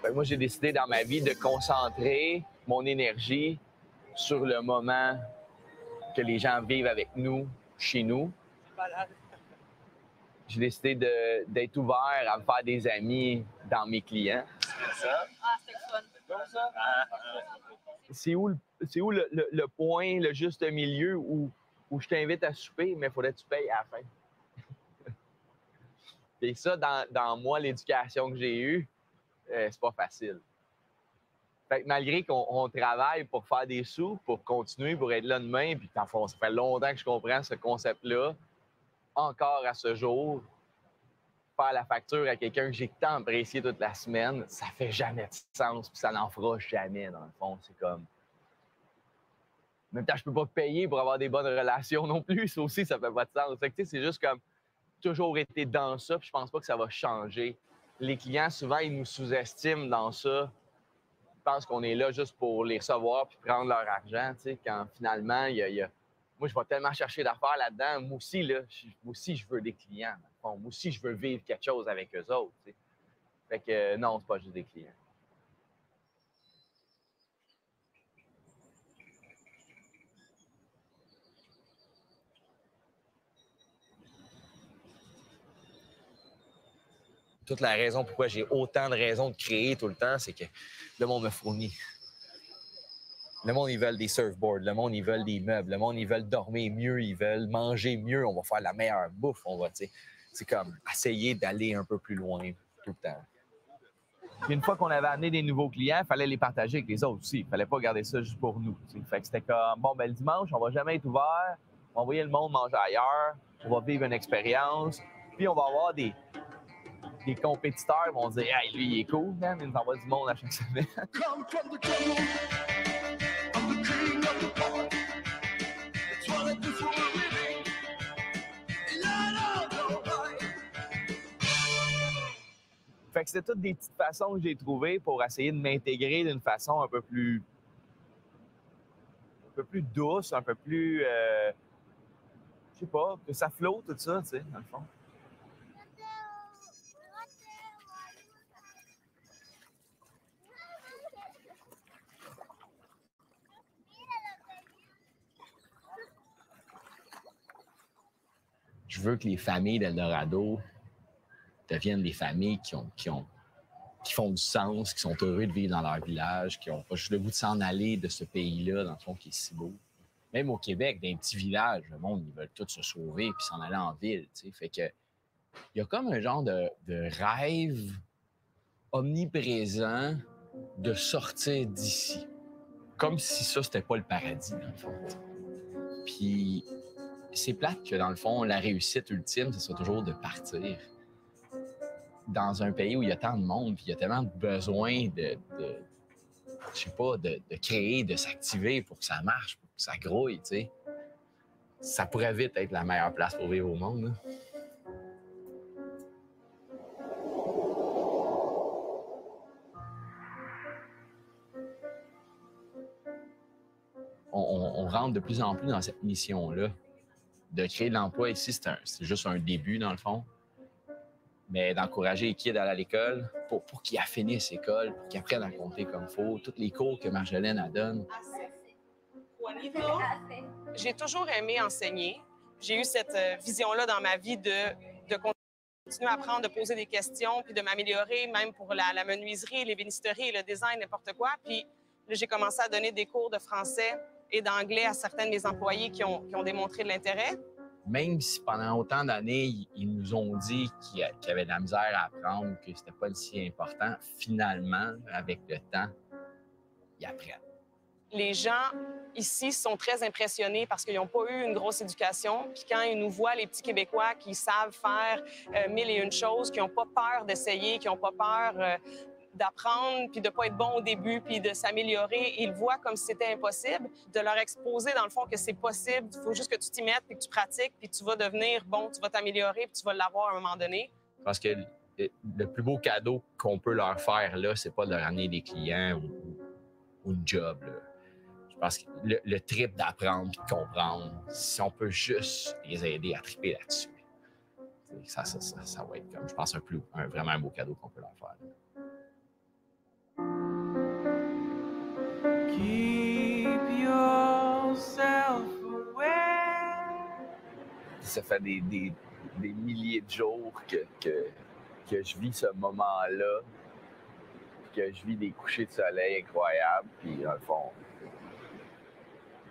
Fait que moi, j'ai décidé dans ma vie de concentrer mon énergie sur le moment que les gens vivent avec nous, chez nous. J'ai décidé d'être ouvert à me faire des amis dans mes clients. Ah, c'était fun. C'est où le point, le juste milieu où je t'invite à souper, mais il faudrait que tu payes à la fin? Et ça, dans moi, l'éducation que j'ai eue, c'est pas facile. Fait que malgré qu'on travaille pour faire des sous, pour continuer, pour être là demain, puis dans le fond, ça fait longtemps que je comprends ce concept-là, encore à ce jour, faire la facture à quelqu'un que j'ai tant apprécié toute la semaine, ça fait jamais de sens, puis ça n'en fera jamais, dans le fond. C'est comme... En même temps, je peux pas payer pour avoir des bonnes relations non plus. Ça aussi, ça fait pas de sens. Fait que, c'est juste comme toujours été dans ça, puis je pense pas que ça va changer. Les clients, souvent, ils nous sous-estiment dans ça. Ils pensent qu'on est là juste pour les recevoir puis prendre leur argent, quand finalement, moi, je vais tellement chercher d'affaires là-dedans. Moi aussi, je veux des clients. Moi aussi, je veux vivre quelque chose avec eux autres. T'sais. Fait que non, c'est pas juste des clients. Toute la raison pourquoi j'ai autant de raisons de créer tout le temps, c'est que le monde me fournit. Le monde, ils veulent des surfboards. Le monde, ils veulent des meubles. Le monde, ils veulent dormir mieux. Ils veulent manger mieux. On va faire la meilleure bouffe. C'est comme essayer d'aller un peu plus loin tout le temps. Puis une fois qu'on avait amené des nouveaux clients, il fallait les partager avec les autres aussi. Il ne fallait pas garder ça juste pour nous. Fait que c'était comme, bon, ben le dimanche, on va jamais être ouvert. On va envoyer le monde manger ailleurs. On va vivre une expérience. Puis on va avoir des compétiteurs vont dire « Hey, lui, il est cool, man. Il nous envoie du monde à chaque semaine. » Fait que c'était toutes des petites façons que j'ai trouvées pour essayer de m'intégrer d'une façon un peu plus douce, un peu plus, je sais pas, que ça flotte tout ça, tu sais, dans le fond. Je veux que les familles d'Eldorado deviennent des familles qui font du sens, qui sont heureux de vivre dans leur village, qui n'ont pas juste le goût de s'en aller de ce pays-là, dans le fond, qui est si beau. Même au Québec, dans les petits villages, le monde, ils veulent tous se sauver puis s'en aller en ville, tu sais. Fait que il y a comme un genre de rêve omniprésent de sortir d'ici. Comme si ça, c'était pas le paradis, dans le fond. Puis c'est plate que, dans le fond, la réussite ultime, ce soit toujours de partir. Dans un pays où il y a tant de monde, puis il y a tellement de besoin de créer, de s'activer pour que ça marche, pour que ça grouille, tu sais. Ça pourrait vite être la meilleure place pour vivre au monde, là. On rentre de plus en plus dans cette mission-là. De créer de l'emploi ici, c'est juste un début, dans le fond. Mais d'encourager les kids à aller à l'école pour qu'ils finissent l'école, pour qu'ils apprennent à compter comme il faut. Tous les cours que Marjolaine a donne. J'ai toujours aimé enseigner. J'ai eu cette vision-là dans ma vie de continuer à apprendre, de poser des questions, puis de m'améliorer, même pour la menuiserie, l'ébénisterie, le design, n'importe quoi. Puis là, j'ai commencé à donner des cours de français et d'anglais à certains de mes employés qui ont démontré de l'intérêt. Même si pendant autant d'années, ils nous ont dit qu'il y avait de la misère à apprendre, que c'était pas si important, finalement, avec le temps, ils apprennent. Les gens ici sont très impressionnés parce qu'ils n'ont pas eu une grosse éducation. Puis quand ils nous voient, les petits Québécois qui savent faire mille et une choses, qui n'ont pas peur d'essayer, qui n'ont pas peur d'apprendre, puis de ne pas être bon au début, puis de s'améliorer, ils le voient comme si c'était impossible, de leur exposer, dans le fond, que c'est possible. Il faut juste que tu t'y mettes, puis que tu pratiques, puis tu vas devenir bon, tu vas t'améliorer, puis tu vas l'avoir à un moment donné. Parce que le plus beau cadeau qu'on peut leur faire, là, c'est pas de leur amener des clients ou une job, là. Je pense que le trip d'apprendre et de comprendre, si on peut juste les aider à triper là-dessus. Ça va être comme, je pense, vraiment un beau cadeau qu'on peut leur faire. Keep yourself aware. Ça fait des milliers de jours que je vis ce moment-là, que je vis des couchers de soleil incroyables, puis dans le fond,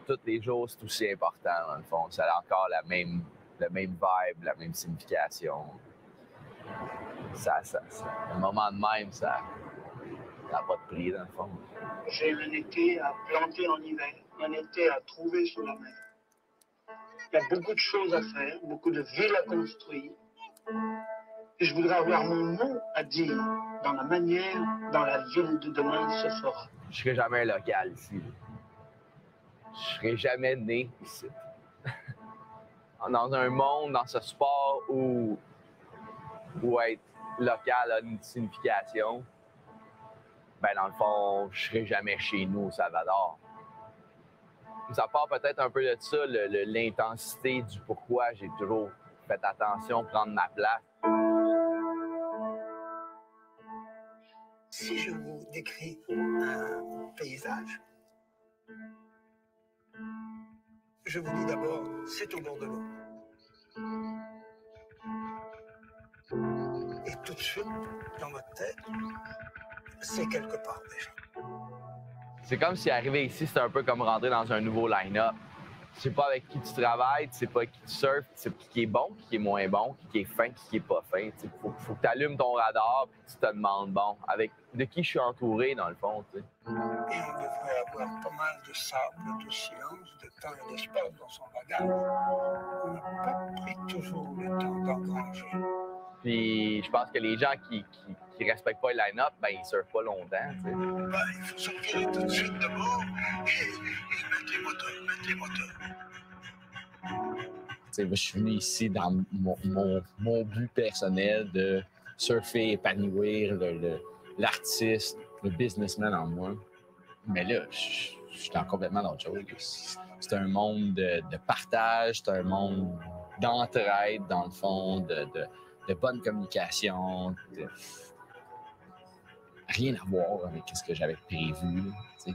tous les jours, c'est aussi important, dans le fond. Ça a encore le même vibe, la même signification. Un moment de même, ça n'a pas de prix, dans le fond. J'ai un été à planter en hiver, un été à trouver sous la mer. Il y a beaucoup de choses à faire, beaucoup de villes à construire. Et je voudrais avoir mon mot à dire dans la manière dont la ville de demain se fera. Je serai jamais un local ici. Je serai jamais né ici. Dans un monde, dans ce sport où être local a une signification, ben dans le fond, je serai jamais chez nous au Salvador. Ça part peut-être un peu de ça, l'intensité du pourquoi j'ai toujours fait attention, prendre ma place. Si je vous décris un paysage, je vous dis d'abord, c'est au bord de l'eau. Et tout de suite, dans votre tête, c'est quelque part déjà. C'est comme si arriver ici, c'est un peu comme rentrer dans un nouveau line-up. Tu sais pas avec qui tu travailles, tu sais pas avec qui tu surfes, tu sais qui est bon, qui est moins bon, qui est fin, qui est pas fin. Il faut que tu allumes ton radar et tu te demandes, bon, de qui je suis entouré dans le fond. Tu sais. Et on devrait avoir pas mal de sable, de silence, de temps et d'espace dans son bagage. On n'a pas pris toujours le temps d'engranger. Puis je pense que les gens qui respectent pas le line-up, ben ils surfent pas longtemps. Tu sais. Ben, il faut s'enfiler tout de suite d'abord et mettre les moteurs. Moi, je suis venu ici dans mon but personnel de surfer, épanouir l'artiste, le businessman en moi. Mais là, je suis dans complètement d'autre chose. C'est un monde de partage, c'est un monde d'entraide, dans le fond, de bonne communication. Rien à voir avec ce que j'avais prévu. T'sais.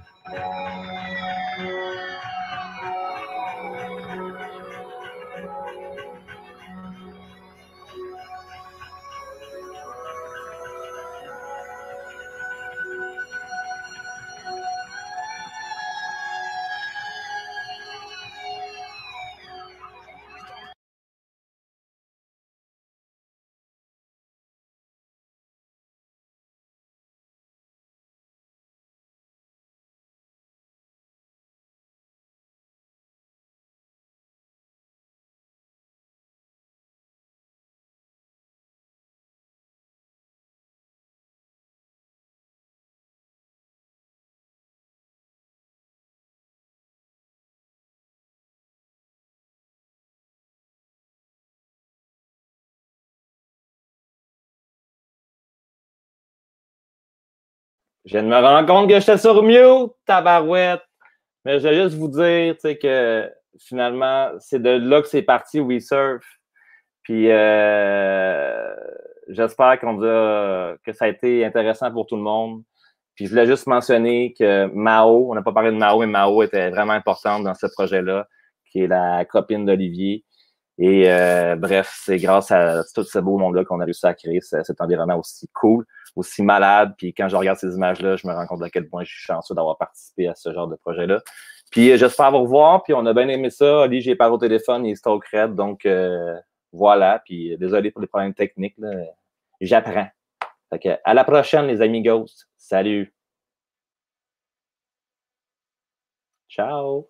Je viens de me rendre compte que j'étais sur mute, tabarouette. Mais je vais juste vous dire que finalement, c'est de là que c'est parti WeSurf. Puis j'espère que ça a été intéressant pour tout le monde. Puis je voulais juste mentionner que Mao, on n'a pas parlé de Mao, mais Mao était vraiment importante dans ce projet-là, qui est la copine d'Olivier. Et bref, c'est grâce à tout ce beau monde-là qu'on a réussi à créer cet environnement aussi cool, aussi malade. Puis quand je regarde ces images-là, je me rends compte à quel point je suis chanceux d'avoir participé à ce genre de projet-là. Puis j'espère vous revoir. Puis on a bien aimé ça. Oli, j'ai parlé au téléphone, il est stock red. Donc voilà. Puis désolé pour les problèmes techniques. J'apprends. Fait que, à la prochaine, les amis Ghost. Salut. Ciao.